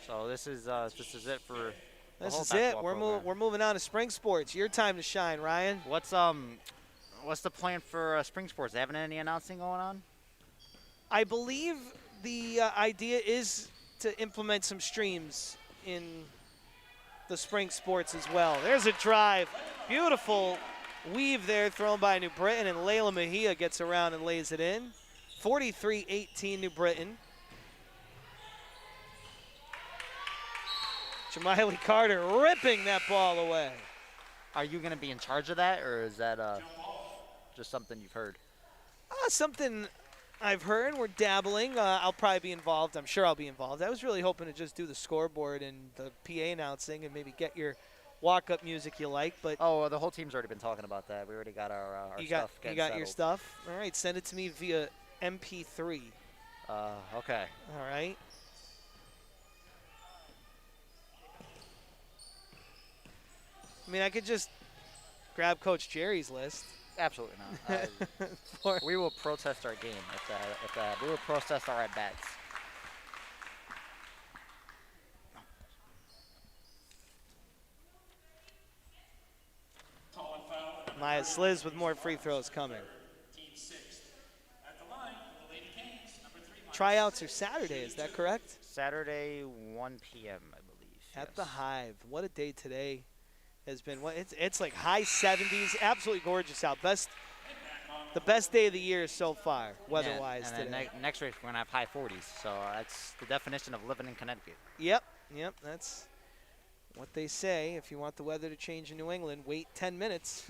So this is it for. This is it. We're moving on to spring sports. Your time to shine, Ryan. What's the plan for spring sports? They having any announcing going on? I believe the idea is to implement some streams in the spring sports as well. There's a drive. Beautiful weave there thrown by New Britain, and Layla Mejia gets around and lays it in. 43-18 New Britain. Jamiley Carter ripping that ball away. Are you going to be in charge of that, or is that just something you've heard? Something I've heard. We're dabbling. I'll probably be involved. I'm sure I'll be involved. I was really hoping to just do the scoreboard and the PA announcing and maybe get your walk-up music you like. But oh, the whole team's already been talking about that. We already got our stuff. You got your stuff? All right, send it to me via MP3. Okay. All right. I mean, I could just grab Coach Jerry's list. Absolutely not. We will protest our game if that. We will protest our at-bats. Maya Sliz with more free throws coming. Tryouts are Saturday, is that correct? Saturday, 1 p.m., I believe. At the Hive. What a day today has been. It's like high 70s, absolutely gorgeous out. The best day of the year so far, weather-wise today. And then next week we're gonna have high 40s, so that's the definition of living in Connecticut. Yep, that's what they say. If you want the weather to change in New England, wait 10 minutes.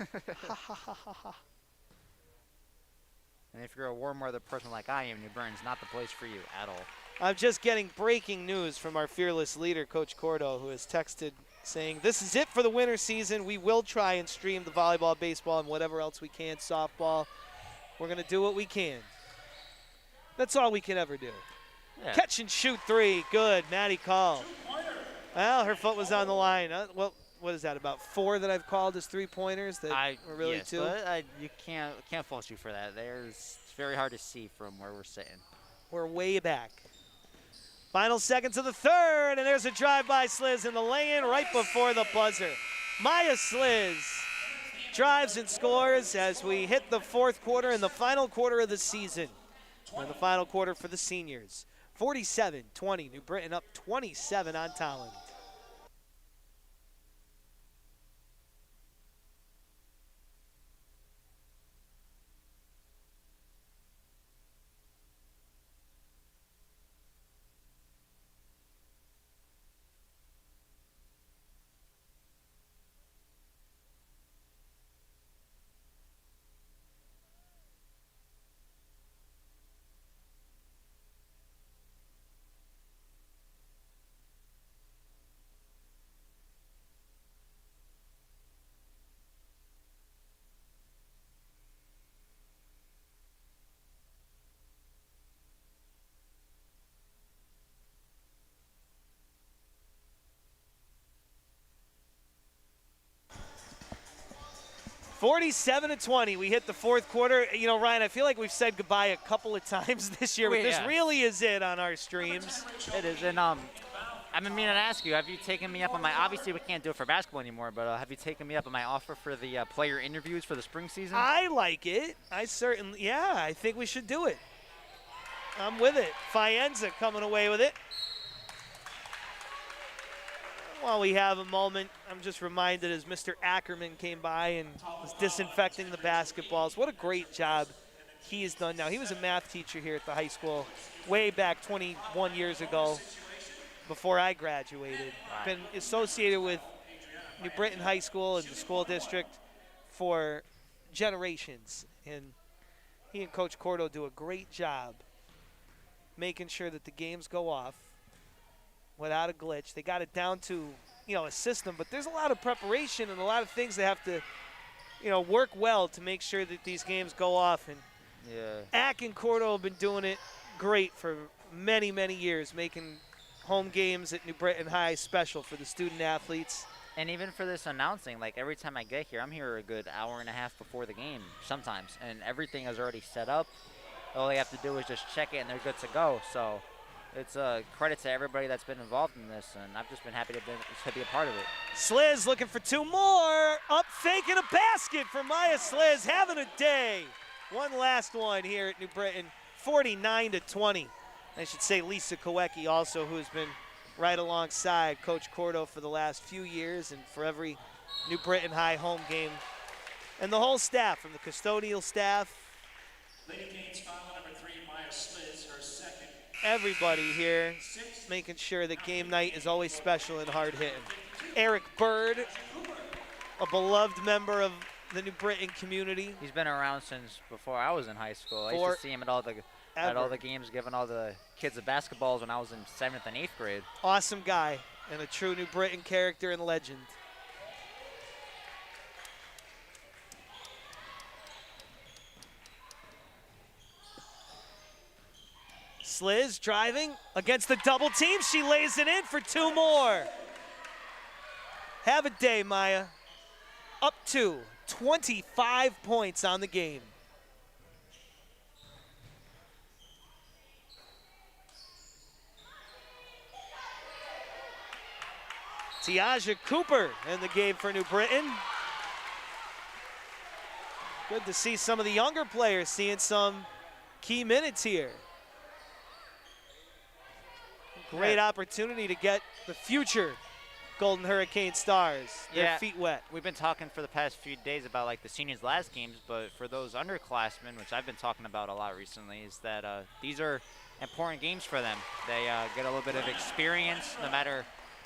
And if you're a warm weather person like I am, New Bern's not the place for you at all. I'm just getting breaking news from our fearless leader, Coach Cordo, who has texted saying, this is it for the winter season. We will try and stream the volleyball, baseball, and whatever else we can, softball. We're going to do what we can. That's all we can ever do. Yeah. Catch and shoot three. Good. Maddie call. Well, her foot was on the line. Well, what is that, about 4 that I've called as 3-pointers? That were really yes, 2? But, you can't fault you for that. It's very hard to see from where we're sitting. We're way back. Final seconds of the third, and there's a drive by Sliz in the lane right before the buzzer. Maya Sliz drives and scores as we hit the 4th quarter and the final quarter of the season. And the final quarter for the seniors. 47-20, New Britain up 27 on Tolland. (47-20). We hit the 4th quarter. You know, Ryan, I feel like we've said goodbye a couple of times this year, but this really is it on our streams. It is, and I've been meaning to ask you, have you taken me up on my, obviously we can't do it for basketball anymore, but have you taken me up on my offer for the player interviews for the spring season? I like it. I think we should do it. I'm with it. Fienza coming away with it. While we have a moment, I'm just reminded as Mr. Ackerman came by and was disinfecting the basketballs. What a great job he's done now. He was a math teacher here at the high school way back 21 years ago before I graduated. Been associated with New Britain High School and the school district for generations. And he and Coach Cordo do a great job making sure that the games go off without a glitch. They got it down to, a system, but there's a lot of preparation and a lot of things that have to, work well to make sure that these games go off. And Ack and Cordo have been doing it great for many, many years, making home games at New Britain High special for the student athletes. And even for this announcing, like every time I get here, I'm here a good hour and a half before the game sometimes, and everything is already set up. All they have to do is just check it and they're good to go. So it's a credit to everybody that's been involved in this, and I've just been happy to be a part of it. Sliz looking for 2 more. Up faking a basket for Maya Sliz, having a day. One last one here at New Britain, 49-20. I should say Lisa Kowecki also, who's been right alongside Coach Cordo for the last few years and for every New Britain High home game. And the whole staff, from the custodial staff. Lady Canes foul number 3, Maya Sliz, her second. Everybody here making sure that game night is always special and hard hitting. Eric Bird, a beloved member of the New Britain community. He's been around since before I was in high school. I used to see him at all the games, giving all the kids the basketballs when I was in 7th and 8th grade. Awesome guy and a true New Britain character and legend. Sliz driving against the double team. She lays it in for 2 more. Have a day, Maya. Up to 25 points on the game. Tiaja Cooper in the game for New Britain. Good to see some of the younger players seeing some key minutes here. Great opportunity to get the future Golden Hurricane stars their feet wet. We've been talking for the past few days about like the seniors' last games, but for those underclassmen, which I've been talking about a lot recently, is that these are important games for them. They get a little bit of experience no matter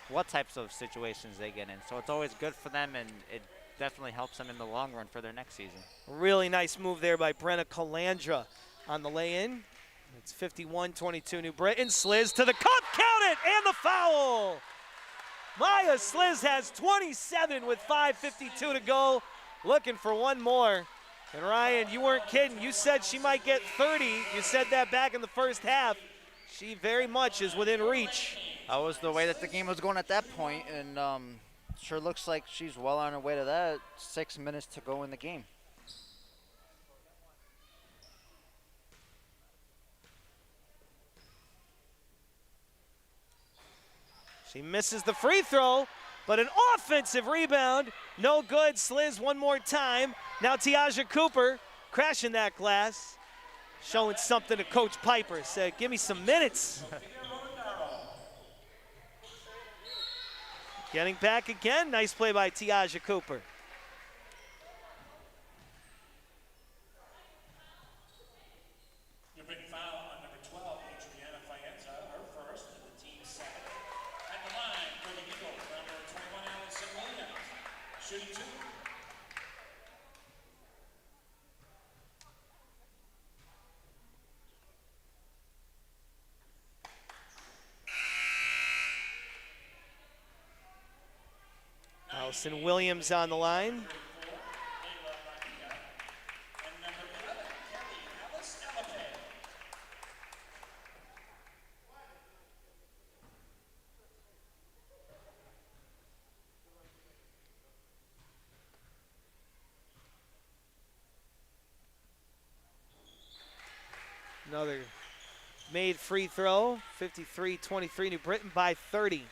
what types of situations they get in. So it's always good for them, and it definitely helps them in the long run for their next season. Really nice move there by Brenna Calandra on the lay-in. It's 51-22 New Britain. Sliz to the cup, count it, and the foul. Maya Sliz has 27 with 5:52 to go. Looking for one more. And Ryan, you weren't kidding. You said she might get 30. You said that back in the first half. She very much is within reach. That was the way that the game was going at that point, and sure looks like she's well on her way to that. 6 minutes to go in the game. She misses the free throw, but an offensive rebound. No good. Sliz one more time. Now Tiaja Cooper crashing that glass. Showing something to Coach Piper. Said, give me some minutes. Getting back again. Nice play by Tiaja Cooper. Shooting two. Allison Williams on the line. Another made free throw, 53-23, New Britain by 30.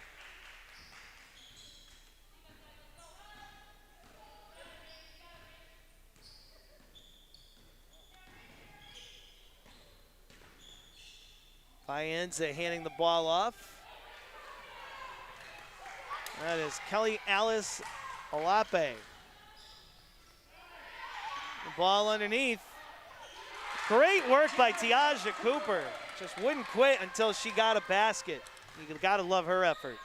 Bayenza handing the ball off. That is Kelly Alice Alape. The ball underneath. Great work by Tiaja Cooper. Just wouldn't quit until she got a basket. You gotta love her effort.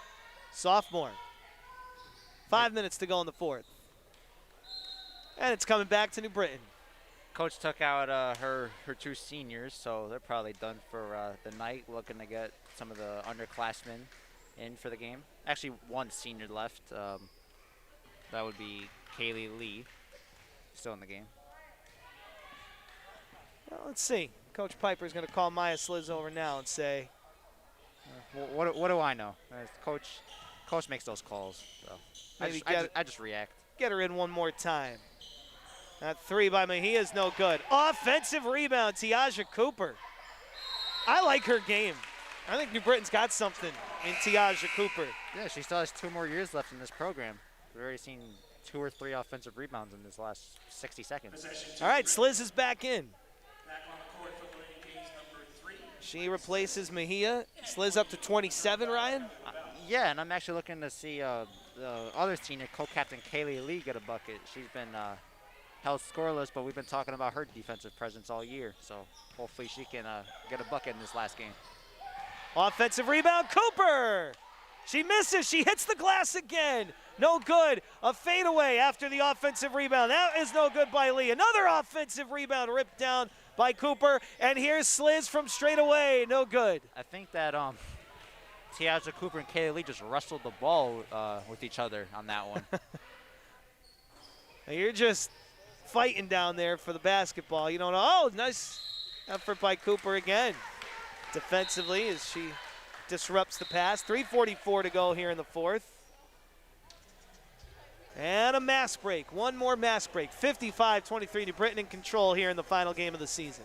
Sophomore. 5 minutes to go in the fourth. And it's coming back to New Britain. Coach took out her two seniors, so they're probably done for the night, looking to get some of the underclassmen in for the game. Actually, one senior left. That would be Kaylee Lee, still in the game. Well, let's see. Coach Piper is going to call Maya Sliz over now and say, What do I know? Coach makes those calls. So Maybe I just react. get her in one more time. That three by Mejia is no good. Offensive rebound, Tiaja Cooper. I like her game. I think New Britain's got something in Tiaja Cooper. Yeah, she still has 2 more years left in this program. We've already seen 2 or 3 offensive rebounds in this last 60 seconds. All right, Sliz is back in. Back on the court for the Lady Kings, number 3. She replaces Mejia. Sliz up to 27, Ryan. Yeah, and I'm actually looking to see the other senior, co-captain Kaylee Lee, get a bucket. She's been held scoreless, but we've been talking about her defensive presence all year. So hopefully she can get a bucket in this last game. Offensive rebound, Cooper. She misses, she hits the glass again. No good, a fadeaway after the offensive rebound. That is no good by Lee. Another offensive rebound ripped down by Cooper. And here's Sliz from straight away, no good. I think that Tiaja Cooper and Kaylee Lee just wrestled the ball with each other on that one. You're just fighting down there for the basketball. You don't know. Oh, nice effort by Cooper again. Defensively as she disrupts the pass. 3:44 to go here in the fourth. And a mass break. One more mass break. 55-23 New Britain in control here in the final game of the season.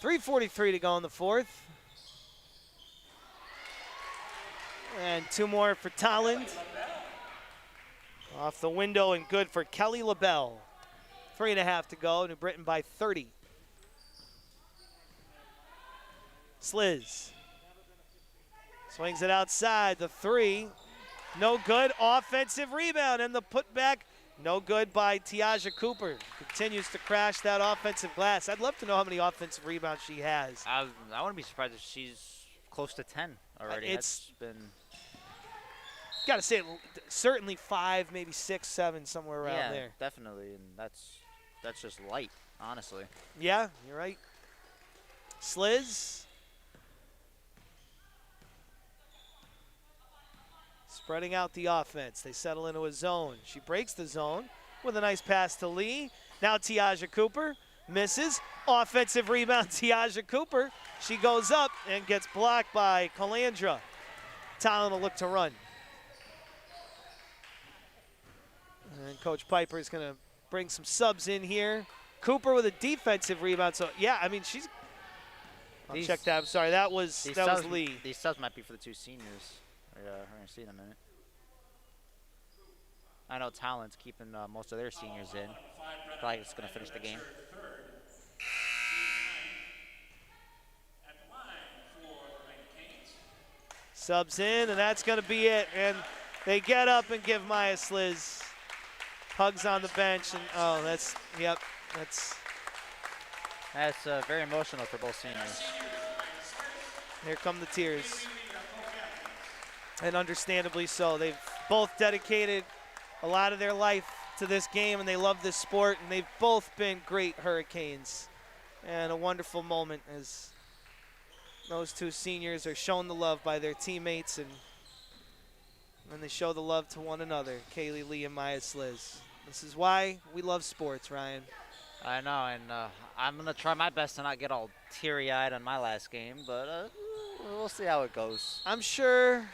3:43 to go in the fourth. And 2 more for Tolland. Off the window and good for Kelly LaBelle. 3.5 to go. New Britain by 30. Sliz swings it outside. The 3, no good. Offensive rebound and the putback, no good by Tiaja Cooper. Continues to crash that offensive glass. I'd love to know how many offensive rebounds she has. I wouldn't be surprised if she's close to 10 already. It's been. Got to say, certainly 5, maybe 6, 7, somewhere around there. Definitely, and that's just light, honestly. Yeah, you're right. Sliz. Spreading out the offense. They settle into a zone. She breaks the zone with a nice pass to Lee. Now Tiaja Cooper misses. Offensive rebound, Tiaja Cooper. She goes up and gets blocked by Calandra. Tolland will look to run. And Coach Piper is going to bring some subs in here. Cooper with a defensive rebound. So, yeah, I mean, she's – I'll check that. I'm sorry. That was Lee. These subs might be for the 2 seniors. We're going to see in a minute. I know Tolland's keeping most of their seniors in. Probably just going to finish the game. Subs in, and that's going to be it. And they get up and give Maya Sliz hugs on the bench. And, oh, that's, yep, that's. That's very emotional for both seniors. Here come the tears. And understandably so. They've both dedicated a lot of their life to this game, and they love this sport, and they've both been great Hurricanes. And a wonderful moment as those 2 seniors are shown the love by their teammates, and they show the love to one another, Kaylee Lee and Maya Sliz. This is why we love sports, Ryan. I know, and I'm going to try my best to not get all teary-eyed on my last game, but we'll see how it goes. I'm sure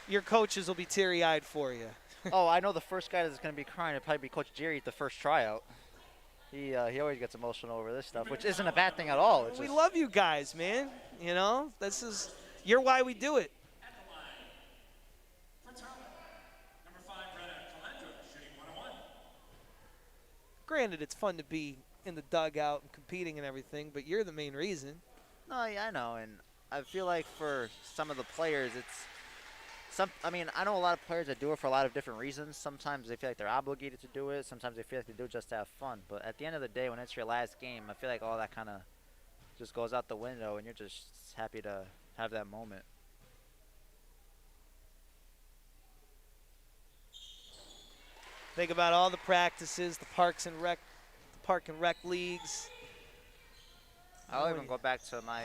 your coaches will be teary-eyed for you. Oh, I know the first guy that's going to be crying will probably be Coach Jerry at the first tryout. He always gets emotional over this stuff, which isn't a bad thing at all. It's we just love you guys, man. You know, you're why we do it. Granted, it's fun to be in the dugout and competing and everything, but you're the main reason. No, yeah, I know, and I feel like for some of the players, I mean, I know a lot of players that do it for a lot of different reasons. Sometimes they feel like they're obligated to do it. Sometimes they feel like they do it just to have fun. But at the end of the day, when it's your last game, I feel like all that kind of just goes out the window, and you're just happy to have that moment. Think about all the practices, the park and rec leagues. I'll even go back to my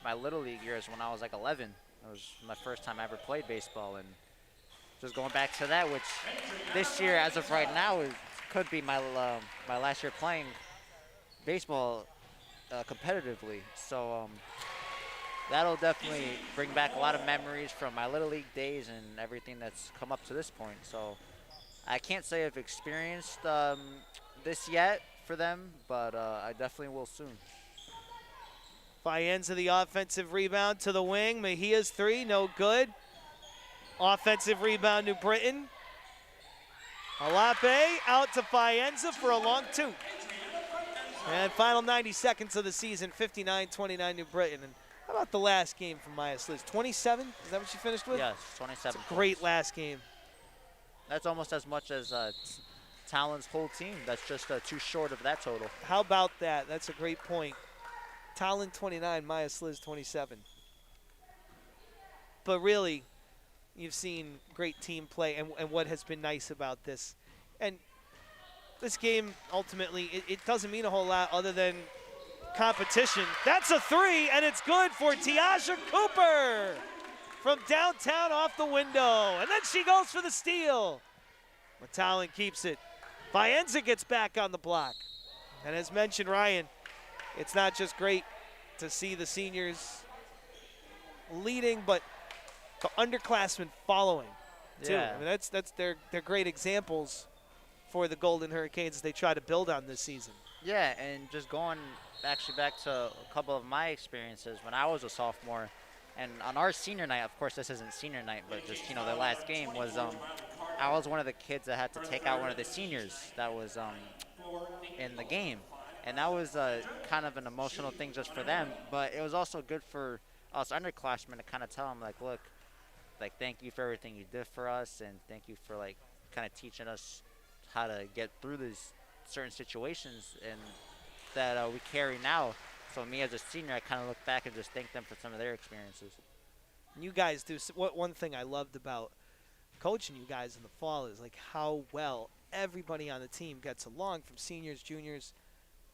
my little league years when I was like 11. It was my first time I ever played baseball, and just going back to that, which this year, as of right now, it could be my last year playing baseball competitively. So that'll definitely bring back a lot of memories from my little league days and everything that's come up to this point. So I can't say I've experienced this yet for them, but I definitely will soon. Faenza the offensive rebound to the wing. Mejia's 3, no good. Offensive rebound, New Britain. Alape out to Faenza for a long 2. And final 90 seconds of the season, 59-29 New Britain. And how about the last game from Maya Sliz? 27? Is that what she finished with? Yes, 27. That's a great last game. That's almost as much as Tolland's whole team. That's just 2 short of that total. How about that? That's a great point. Tolland 29, Maya Sliz 27. But really, you've seen great team play, and what has been nice about this. And this game, ultimately, it doesn't mean a whole lot other than competition. That's a 3, and it's good for Tiaja Cooper from downtown off the window. And then she goes for the steal. But Tolland keeps it. Faenza gets back on the block. And as mentioned, Ryan, it's not just great to see the seniors leading, but the underclassmen following too. Yeah. I mean, they're great examples for the Golden Hurricanes as they try to build on this season. Yeah, and just going actually back to a couple of my experiences when I was a sophomore, and on our senior night, of course this isn't senior night, but just, the last game was, I was one of the kids that had to take out one of the seniors that was in the game. And that was kind of an emotional thing just for them, but it was also good for us underclassmen to kind of tell them, like, look, like, thank you for everything you did for us, and thank you for, like, kind of teaching us how to get through these certain situations and that we carry now. So me as a senior, I kind of look back and just thank them for some of their experiences. You guys do. One thing I loved about coaching you guys in the fall is, like, how well everybody on the team gets along, from seniors, juniors,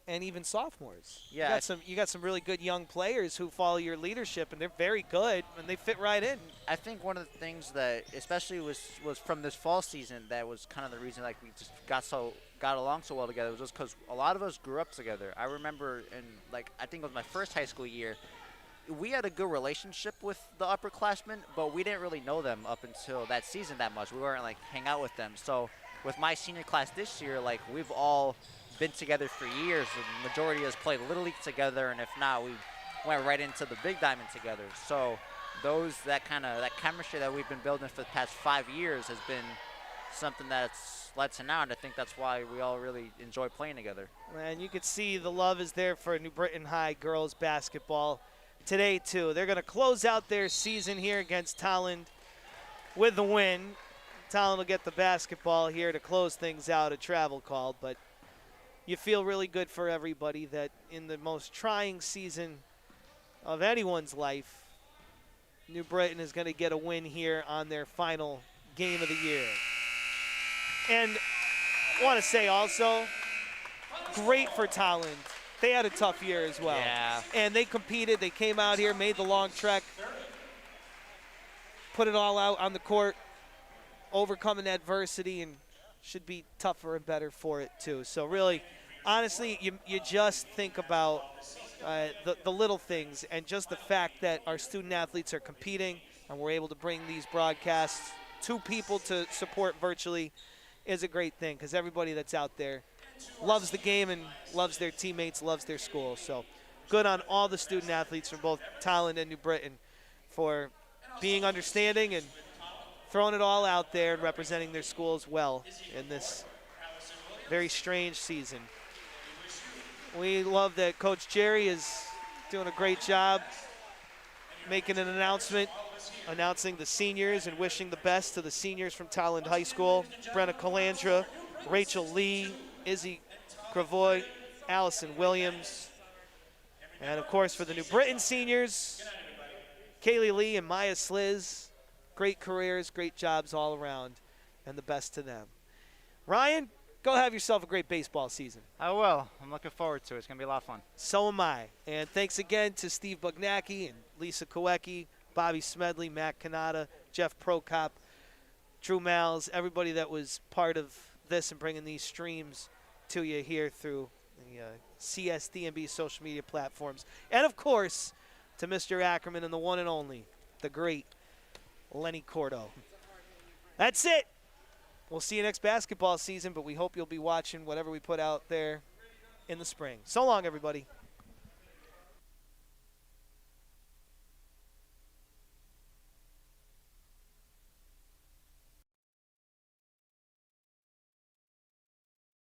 and even sophomores. Yeah, you got some really good young players who follow your leadership, and they're very good, and they fit right in. I think one of the things that especially was from this fall season that was kind of the reason, like, we just got along so well together, was just because a lot of us grew up together. I remember I think it was my first high school year, we had a good relationship with the upperclassmen, but we didn't really know them up until that season that much. We weren't, like, hang out with them. So with my senior class this year, like, we've all been together for years. The majority of us played Little League together, and if not, we went right into the Big Diamond together. So that chemistry that we've been building for the past 5 years has been something that's led to now, and I think that's why we all really enjoy playing together. And you can see the love is there for New Britain High girls basketball today, too. They're going to close out their season here against Tolland with the win. Tolland will get the basketball here to close things out, a travel call, but you feel really good for everybody that in the most trying season of anyone's life, New Britain is going to get a win here on their final game of the year. And I want to say also, great for Tolland. They had a tough year as well. Yeah. And they competed. They came out here, made the long trek, put it all out on the court, overcoming adversity, and should be tougher and better for it too. So really, honestly, you just think about the little things, and just the fact that our student athletes are competing and we're able to bring these broadcasts to people to support virtually is a great thing, because everybody that's out there loves the game and loves their teammates, loves their school. So good on all the student athletes from both Tolland and New Britain for being understanding and throwing it all out there and representing their schools well in this very strange season. We love that Coach Jerry is doing a great job making an announcement, announcing the seniors and wishing the best to the seniors from Tolland High School: Brenna Calandra, Rachel Lee, Izzy Gravoy, Allison Williams. And of course for the New Britain seniors, Kaylee Lee and Maya Sliz. Great careers, great jobs all around, and the best to them. Ryan, go have yourself a great baseball season. I will. I'm looking forward to it. It's going to be a lot of fun. So am I. And thanks again to Steve Bugnacki and Lisa Kowecki, Bobby Smedley, Matt Kanata, Jeff Prokop, Drew Malz, everybody that was part of this and bringing these streams to you here through the CSDNB social media platforms. And, of course, to Mr. Ackerman and the one and only, the great Lenny Cordo. That's it. We'll see you next basketball season, but we hope you'll be watching whatever we put out there in the spring. So long, everybody.